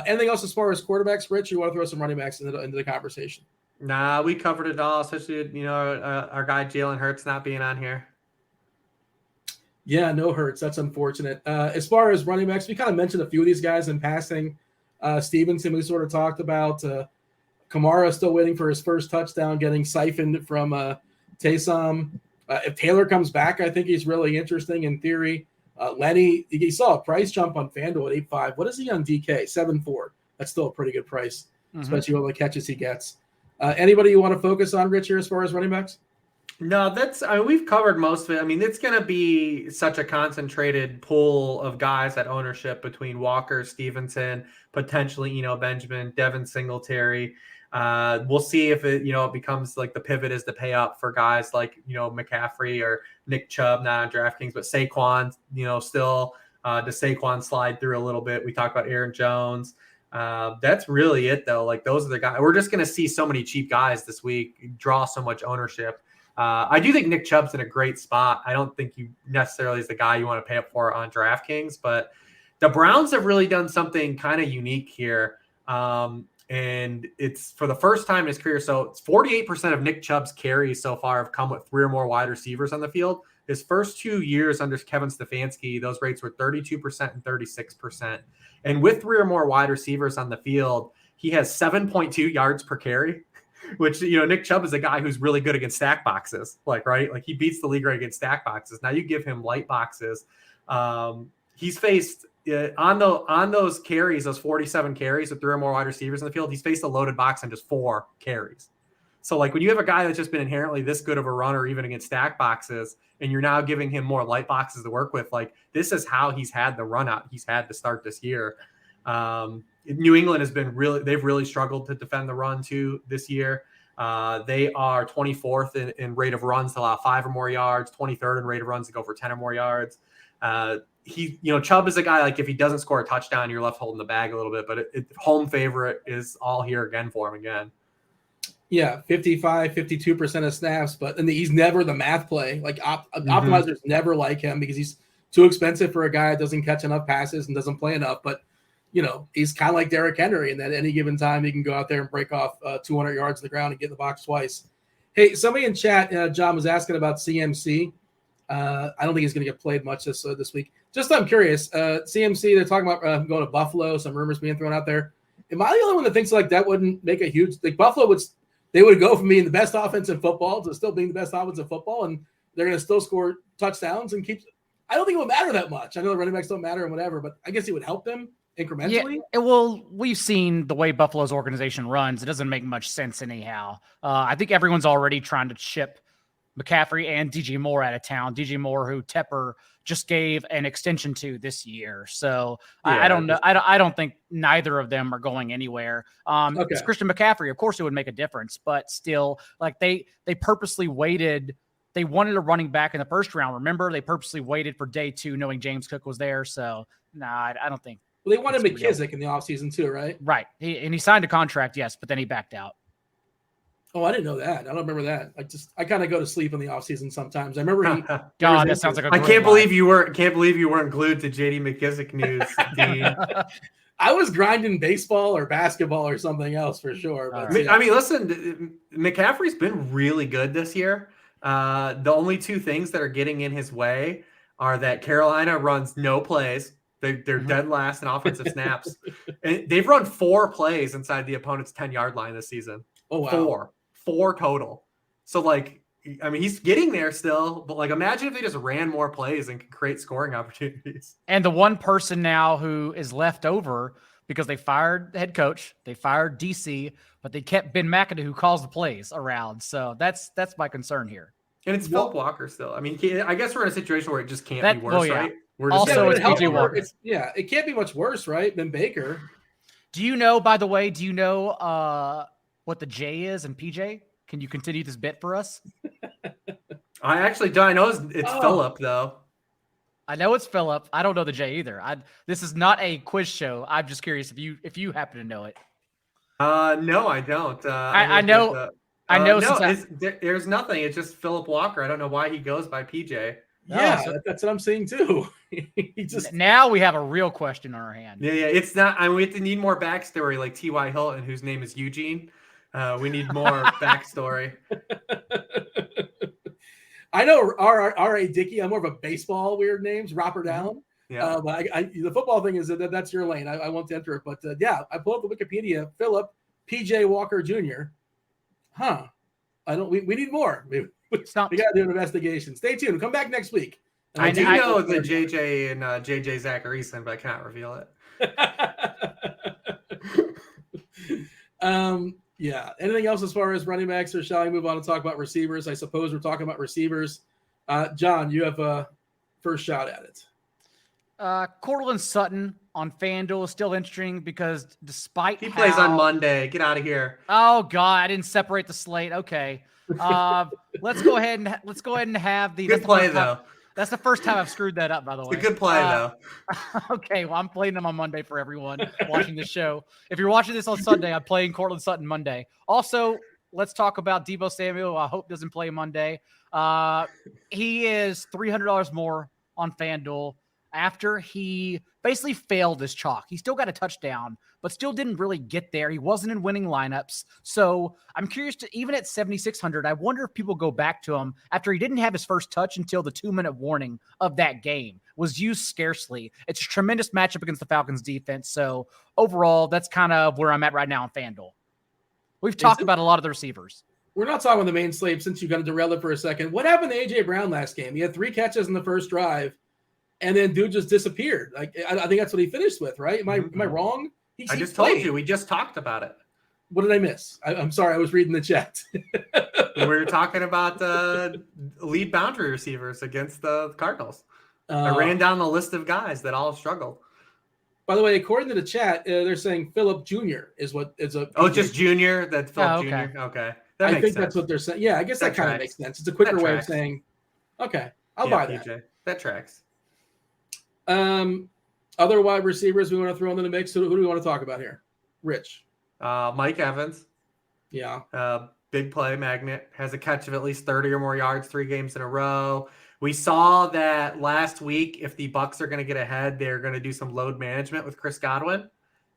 Anything else as far as quarterbacks, Rich? You want to throw some running backs into the conversation? Nah, we covered it all, especially our guy Jalen Hurts not being on here. Yeah, no Hurts. That's unfortunate. As far as running backs, we kind of mentioned a few of these guys in passing. Stevenson, we sort of talked about. Kamara still waiting for his first touchdown, getting siphoned from Taysom. If Taylor comes back, I think he's really interesting in theory. Lenny, you saw a price jump on FanDuel at 8.5. What is he on DK? 7.4. that's still a pretty good price, especially all the catches he gets. Anybody you want to focus on, Rich, here as far as running backs? No, we've covered most of it. I mean, it's going to be such a concentrated pool of guys at ownership between Walker, Stevenson, potentially, Benjamin, Devin Singletary. We'll see if it becomes like the pivot is to pay up for guys like, McCaffrey or Nick Chubb, not on DraftKings, but Saquon, still does Saquon slide through a little bit. We talked about Aaron Jones. That's really it though. Like those are the guys. We're just going to see so many cheap guys this week draw so much ownership. I do think Nick Chubb's in a great spot. I don't think you necessarily is the guy you want to pay up for on DraftKings, but the Browns have really done something kind of unique here. And it's for the first time in his career. So it's 48% of Nick Chubb's carries so far have come with 3 or more wide receivers on the field. His first 2 years under Kevin Stefanski, those rates were 32% and 36%. And with 3 or more wide receivers on the field, he has 7.2 yards per carry, which, Nick Chubb is a guy who's really good against stack boxes, right? Like he beats the league right against stack boxes. Now you give him light boxes. He's faced on those carries, those 47 carries with 3 or more wide receivers in the field, he's faced a loaded box on just 4 carries. So like when you have a guy that's just been inherently this good of a runner, even against stack boxes, and you're now giving him more light boxes to work with, like this is how he's had the run out he's had to start this year. New England has been they've really struggled to defend the run too this year. They are 24th in rate of runs to allow 5 or more yards, 23rd in rate of runs to go for 10 or more yards. Chubb is a guy, like if he doesn't score a touchdown, you're left holding the bag a little bit, but home favorite is all here again for him again. Yeah, 52% of snaps, and he's never the math play. Like optimizers never like him because he's too expensive for a guy that doesn't catch enough passes and doesn't play enough. But he's kind of like Derrick Henry in that any given time he can go out there and break off 200 yards to the ground and get in the box twice. Hey, somebody in chat, John, was asking about CMC. I don't think he's going to get played much this week. Just I'm curious. CMC, they're talking about going to Buffalo. Some rumors being thrown out there. Am I the only one that thinks like that wouldn't make a huge like Buffalo would? They would go from being the best offense in football to still being the best offense in football, and they're going to still score touchdowns and keep. I don't think it would matter that much. I know the running backs don't matter and whatever, but I guess it would help them incrementally. Yeah, well, we've seen the way Buffalo's organization runs. It doesn't make much sense anyhow. I think everyone's already trying to ship McCaffrey and DJ Moore out of town. DJ Moore, who Tepper just gave an extension to this year. So yeah, I don't know. I don't think neither of them are going anywhere. It's Christian McCaffrey. Of course it would make a difference, but still like they purposely waited. They wanted a running back in the first round. Remember, they purposely waited for day 2 knowing James Cook was there. So I don't think. Well, they wanted McKissick in the offseason too, right? Right. He signed a contract, yes, but then he backed out. Oh, I didn't know that. I don't remember that. I kind of go to sleep in the offseason sometimes. I remember God, that sounds like a I can't believe you weren't glued to JD McKissick news, Dean. I was grinding baseball or basketball or something else for sure. But right. I mean, listen, McCaffrey's been really good this year. The only 2 things that are getting in his way are that Carolina runs no plays. They're dead last in offensive snaps. And they've run 4 plays inside the opponent's 10-yard line this season. Oh, wow. 4 total. So, like, I mean, he's getting there still, but, like, imagine if they just ran more plays and could create scoring opportunities. And the one person now who is left over because they fired the head coach, they fired DC, but they kept Ben McAdoo, who calls the plays around. So that's my concern here. And it's Philip Walker still. I mean, I guess we're in a situation where it just can't be worse, right? We're just also, it's DJ Walker. It can't be much worse, right, than Baker. Do you know, by the way, what the J is in PJ? Can you continue this bit for us? I actually don't. I know it's Philip, though. I know it's Philip. I don't know the J either. This is not a quiz show. I'm just curious if you happen to know it. No, I don't. I know. There's nothing. It's just Philip Walker. I don't know why he goes by PJ. Yeah, that's what I'm saying too. Now we have a real question on our hand. Yeah. It's not. I mean, we have to need more backstory, like T.Y. Hilton, whose name is Eugene. We need more backstory. I know R.A. Dickey. I'm more of a baseball weird names. Robert Allen. Yeah. But the football thing is that's your lane. I won't enter it. But I pulled up the Wikipedia. Philip P.J. Walker Jr. Huh. We need more. We got to do an investigation. Stay tuned. We'll come back next week. I do know the JJ and JJ Zacharyson, but I can't reveal it. Yeah. Anything else as far as running backs, or shall I move on and talk about receivers? I suppose we're talking about receivers. John, you have a first shot at it. Cortland Sutton on FanDuel is still interesting because despite he plays on Monday. Get out of here. Oh God, I didn't separate the slate. Okay. Let's go ahead and have the good play though. That's the first time I've screwed that up, by the way. It's a good play, though. Okay, well, I'm playing them on Monday for everyone watching the show. If you're watching this on Sunday, I'm playing Cortland Sutton Monday. Also, let's talk about Deebo Samuel. I hope doesn't play Monday. He is $300 more on FanDuel after he basically failed his chalk. He still got a touchdown, but still didn't really get there. He wasn't in winning lineups. So I'm curious to, even at 7,600, I wonder if people go back to him after he didn't have his first touch until the 2-minute warning of that game was used scarcely. It's a tremendous matchup against the Falcons defense. So overall, that's kind of where I'm at right now on FanDuel. We've talked about a lot of the receivers. We're not talking about the main slate since you got to derail it for a second. What happened to A.J. Brown last game? He had 3 catches in the first drive, and then dude just disappeared. Like I think that's what he finished with, right? Am I wrong? I just told you. We just talked about it. What did I miss? I'm sorry. I was reading the chat. We were talking about lead boundary receivers against the Cardinals. I ran down the list of guys that all struggled. By the way, according to the chat, they're saying Phillip Jr. is what is a. Oh, just Jr. That's Phillip okay. Jr. Okay, I think sense. That's what they're saying. Yeah, I guess that kind of makes sense. It's a quicker way of saying, okay, I'll buy that. PJ. That tracks. Other wide receivers we want to throw into the mix. Who do we want to talk about here? Rich. Mike Evans. Yeah. Big play magnet. Has a catch of at least 30 or more yards 3 games in a row. We saw that last week. If the Bucs are going to get ahead, they're going to do some load management with Chris Godwin,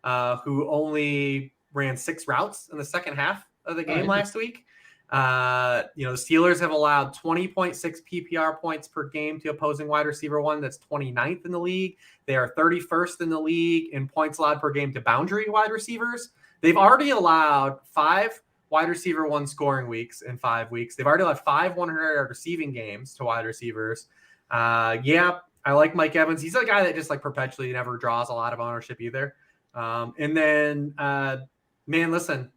who only ran 6 routes in the second half of the game last week. The Steelers have allowed 20.6 PPR points per game to opposing wide receiver one. That's 29th in the league. They are 31st in the league in points allowed per game to boundary wide receivers. They've already allowed 5 wide receiver one scoring weeks in 5 weeks. They've already allowed 5 100-yard receiving games to wide receivers. I like Mike Evans. He's a guy that just like perpetually never draws a lot of ownership either. And then, listen,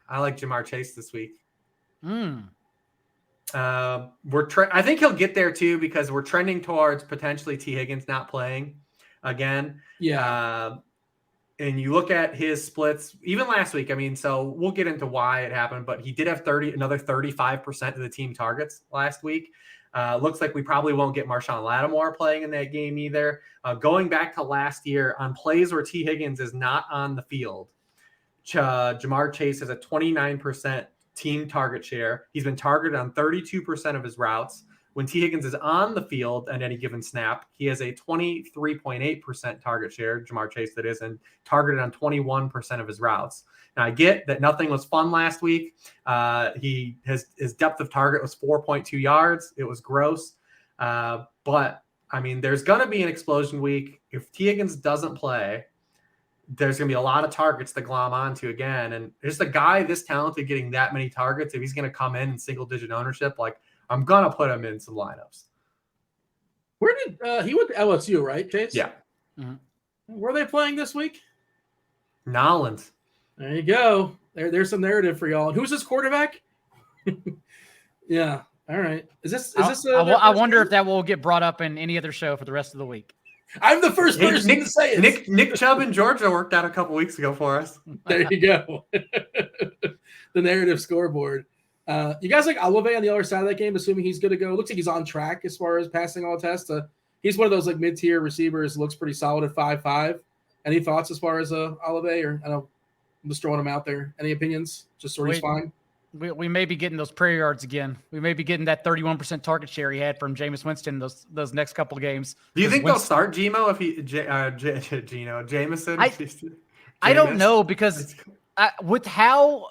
I like Jamar Chase this week. I think he'll get there too because we're trending towards potentially T. Higgins not playing again. Yeah. And you look at his splits, even last week. I mean, so we'll get into why it happened, but he did have another 35% of the team targets last week. Looks like we probably won't get Marshawn Lattimore playing in that game either. Going back to last year on plays where T. Higgins is not on the field, Jamar Chase has a 29% team target share. He's been targeted on 32% of his routes. When T. Higgins is on the field at any given snap, he has a 23.8% target share, Jamar Chase that is, and targeted on 21% of his routes. Now, I get that nothing was fun last week. His depth of target was 4.2 yards. It was gross. But, I mean, there's going to be an explosion week. If T. Higgins doesn't play, there's going to be a lot of targets to glom onto again. And just a guy this talented getting that many targets, if he's going to come in single-digit ownership, like, I'm going to put him in some lineups. Where did he went to LSU, right, Chase? Yeah. Mm-hmm. Where are they playing this week? Nolans. There you go. There's some narrative for y'all. And who's this quarterback? Yeah. All right. Is this? I wonder if that will get brought up in any other show for the rest of the week. I'm the first person to say it. Nick Chubb in Georgia worked out a couple weeks ago for us. There you go. The narrative scoreboard. You guys like Olave on the other side of that game, assuming he's good to go. Looks like he's on track as far as passing all tests. He's one of those like mid-tier receivers. Looks pretty solid at 5'5". Any thoughts as far as Olave? Or I don't. I'm just throwing him out there. Any opinions? Just so he's fine. We may be getting those prayer yards again. We may be getting that 31% target share he had from Jameis Winston those next couple of games. Do you think they'll start Geno if he Jameson? I don't know because with how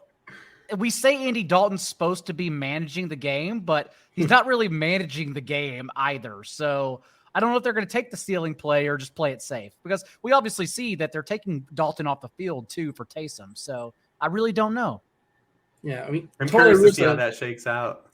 we say Andy Dalton's supposed to be managing the game, but he's not really managing the game either. So I don't know if they're going to take the ceiling play or just play it safe because we obviously see that they're taking Dalton off the field too for Taysom. So I really don't know. Yeah, I mean, I'm curious to see how that shakes out.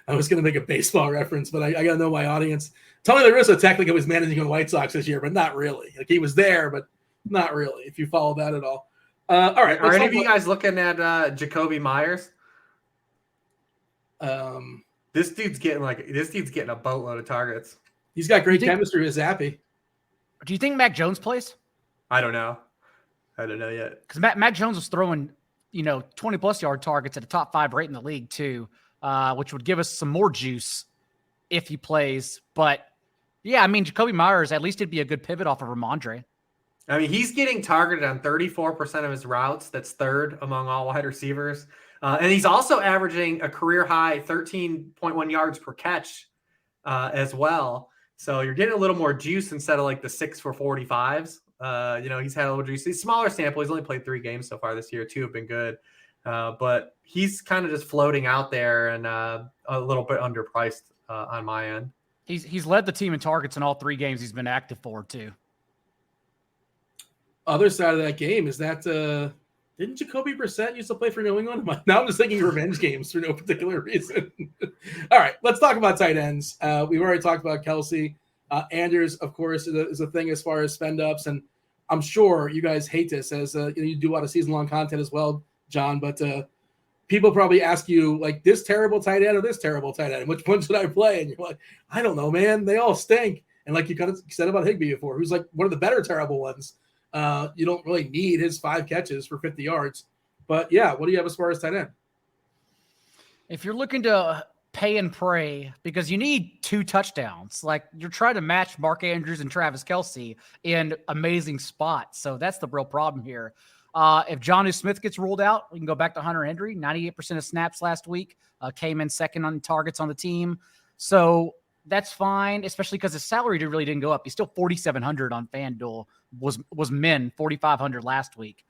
I was going to make a baseball reference, but I got to know my audience. Tony La Russa technically was managing the White Sox this year, but not really. Like he was there, but not really, if you follow that at all. All right. Are any of you guys looking at Jacoby Myers? This dude's getting a boatload of targets. He's got great chemistry with Zappy. Do you think Mac Jones plays? I don't know yet. Because Mac Jones was throwing, 20-plus yard targets at a top 5 rate in the league too, which would give us some more juice if he plays. But, yeah, I mean, Jacoby Myers, at least it'd be a good pivot off of Ramondre. I mean, he's getting targeted on 34% of his routes. That's third among all wide receivers. And he's also averaging a career high 13.1 yards per catch as well. So you're getting a little more juice instead of like the 6 for 45s. He's had a little juice. He's smaller sample. He's only played 3 games so far this year. 2 have been good. But he's kind of just floating out there and a little bit underpriced on my end. He's led the team in targets in all 3 games he's been active for too. Other side of that game is that didn't Jacoby Brissett used to play for New England? Now I'm just thinking revenge games for no particular reason. All right, let's talk about tight ends. We've already talked about Kelsey. Anders, of course, is a thing as far as spend ups, and I'm sure you guys hate this as you do a lot of season long content as well, John. But people probably ask you like this terrible tight end or this terrible tight end. Which one should I play? And you're like, I don't know, man. They all stink. And like you kind of said about Higbee before, who's like one of the better terrible ones. You don't really need his 5 catches for 50 yards. But, yeah, what do you have as far as tight end? If you're looking to pay and pray because you need 2 touchdowns, like you're trying to match Mark Andrews and Travis Kelce in amazing spots. So that's the real problem here. If Jonnu Smith gets ruled out, we can go back to Hunter Henry. 98% of snaps last week, came in second on targets on the team. So that's fine, especially because his salary really didn't go up. He's still $4,700 on FanDuel. Was min 4,500 last week.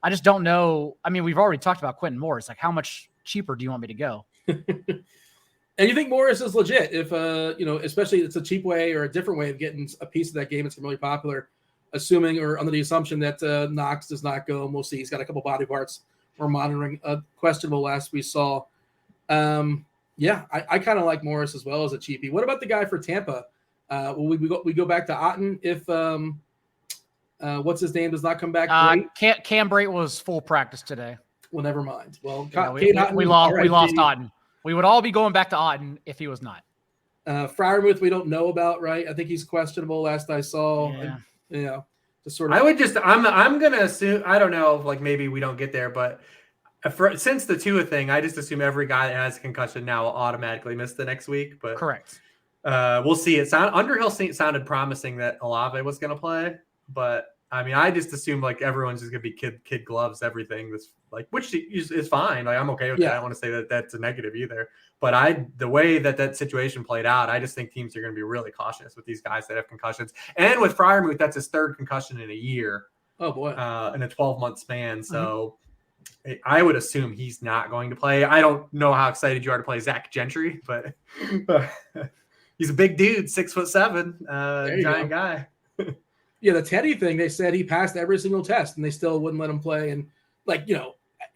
I just don't know. I mean, we've already talked about Quentin Morris. Like, how much cheaper do you want me to go? And you think Morris is legit? If especially it's a cheap way or a different way of getting a piece of that game. It's really popular. Assuming or under the assumption that Knox does not go, and we'll see. He's got a couple body parts we're monitoring. Questionable last we saw. Yeah, I kind of like Morris as well as a cheapie. What about the guy for Tampa? We go back to Otten if what's his name does not come back. Cam Brate was full practice today. Well, never mind. Well, we lost Otten. We would all be going back to Otten if he was not. Freiermuth, we don't know about, right? I think he's questionable. Last I saw, just sort of. I'm gonna assume. I don't know. Like maybe we don't get there, but. Since the Tua thing, I just assume every guy that has a concussion now will automatically miss the next week. But correct. We'll see. Underhill sounded promising that Olave was going to play, but I mean, I just assume like everyone's just going to be kid gloves, everything. That's like, which is fine. Like I'm okay with that. I don't want to say that that's a negative either. But the way that situation played out, I just think teams are going to be really cautious with these guys that have concussions. And with Freiermuth, that's his 3rd concussion in a year. Oh boy. In a 12-month span. So. I would assume he's not going to play. I don't know how excited you are to play Zach Gentry, but he's a big dude, 6'7", giant guy. Yeah, the Teddy thing, they said he passed every single test and they still wouldn't let him play. And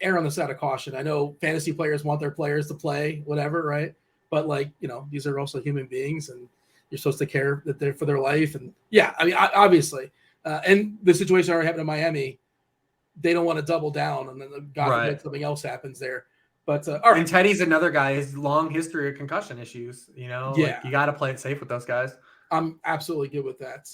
err on the side of caution. I know fantasy players want their players to play, whatever, right? But these are also human beings and you're supposed to care that they're for their life. And yeah, I mean, obviously, and the situation already happened in Miami. They don't want to double down, and then God forbid something else happens there. But all right. And Teddy's another guy. His long history of concussion issues. You got to play it safe with those guys. I'm absolutely good with that.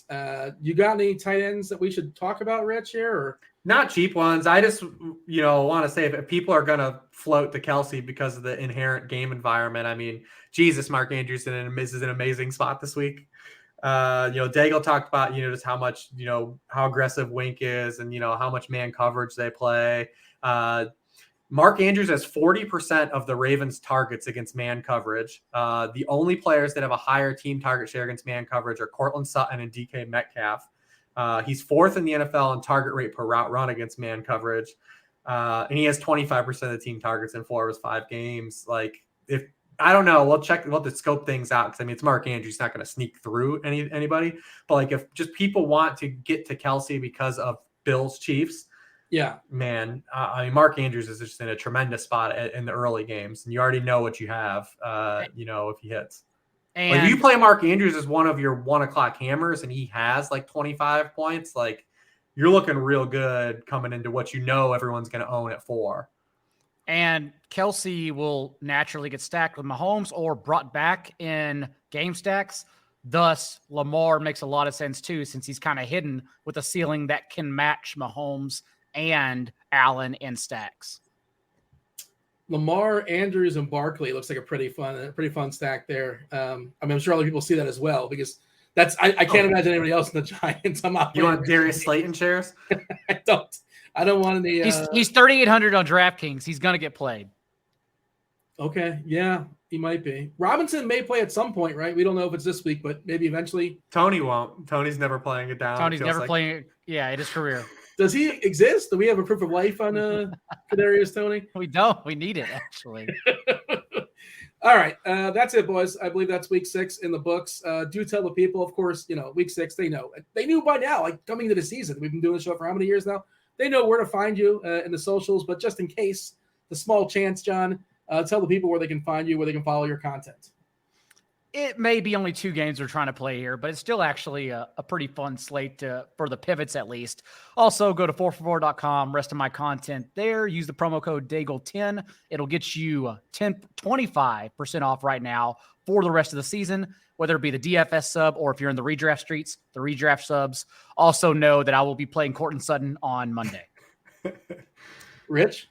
You got any tight ends that we should talk about, Rich, here? Or not cheap ones. I just want to say if people are going to float to Kelsey because of the inherent game environment. I mean, Jesus, Mark Andrews is an amazing spot this week. Daigle talked about, just how much, how aggressive Wink is and, how much man coverage they play. Mark Andrews has 40% of the Ravens targets against man coverage. The only players that have a higher team target share against man coverage are Cortland Sutton and DK Metcalf. He's 4th in the NFL in target rate per route run against man coverage. And he has 25% of the team targets in 4 of his 5 games. Like I don't know. We'll have to scope things out because I mean it's Mark Andrews. He's not going to sneak through anybody. But like if just people want to get to Kelsey because of Bills Chiefs, yeah, man. I mean Mark Andrews is just in a tremendous spot in the early games, and you already know what you have. If he hits, and if you play Mark Andrews as one of your 1 o'clock hammers, and he has like 25 points, like you're looking real good coming into what everyone's going to own at 4. And Kelsey will naturally get stacked with Mahomes or brought back in game stacks. Thus, Lamar makes a lot of sense too, since he's kind of hidden with a ceiling that can match Mahomes and Allen in stacks. Lamar, Andrews, and Barkley looks like a pretty fun stack there. I'm sure other people see that as well, because I can't imagine anybody else in the Giants. You want Darius Slayton shares? I don't want any. He's 3,800 on DraftKings. He's going to get played. Okay, yeah, he might be. Robinson may play at some point, right? We don't know if it's this week, but maybe eventually. Tony won't. Tony's never playing it down. Tony's never playing it. Yeah, in his career. Does he exist? Do we have a proof of life on Kadarius Toney? We don't. We need it, actually. All right, that's it, boys. I believe that's week 6 in the books. Do tell the people, of course, week 6, they know. They knew by now, like coming into the season. We've been doing the show for how many years now? They know where to find you in the socials, but just in case, the small chance, John, tell the people where they can find you, where they can follow your content. It may be only 2 games we're trying to play here, but it's still actually a pretty fun slate for the pivots at least. Also, go to 444.com, rest of my content there. Use the promo code Daigle10. It'll get you 25% off right now for the rest of the season, whether it be the DFS sub or if you're in the redraft streets, the redraft subs. Also know that I will be playing Courtland Sutton on Monday. Rich?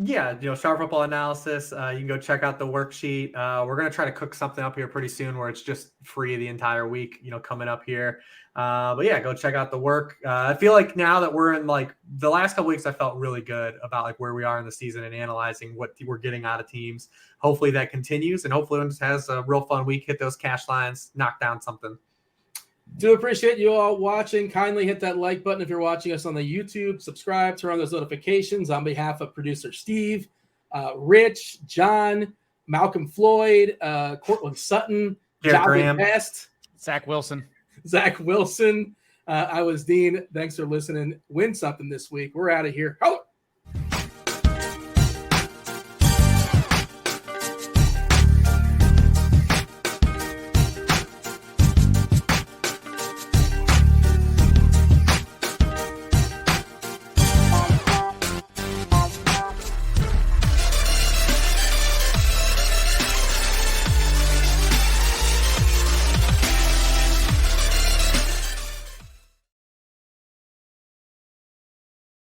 Yeah, Sharp Football Analysis. You can go check out the worksheet. We're going to try to cook something up here pretty soon where it's just free the entire week, coming up here. But yeah, go check out the work. I feel like now that we're in the last couple weeks, I felt really good about where we are in the season and analyzing what we're getting out of teams. Hopefully that continues, and hopefully everyone just has a real fun week, hit those cash lines, knock down something. Do appreciate you all watching. Kindly hit that like button if you're watching us on the YouTube. Subscribe, turn on those notifications. On behalf of producer Steve, Rich, John, Malcolm Floyd, Courtland Sutton, Javi Best, Zach Wilson. I was Dean. Thanks for listening. Win something this week. We're out of here. Oh!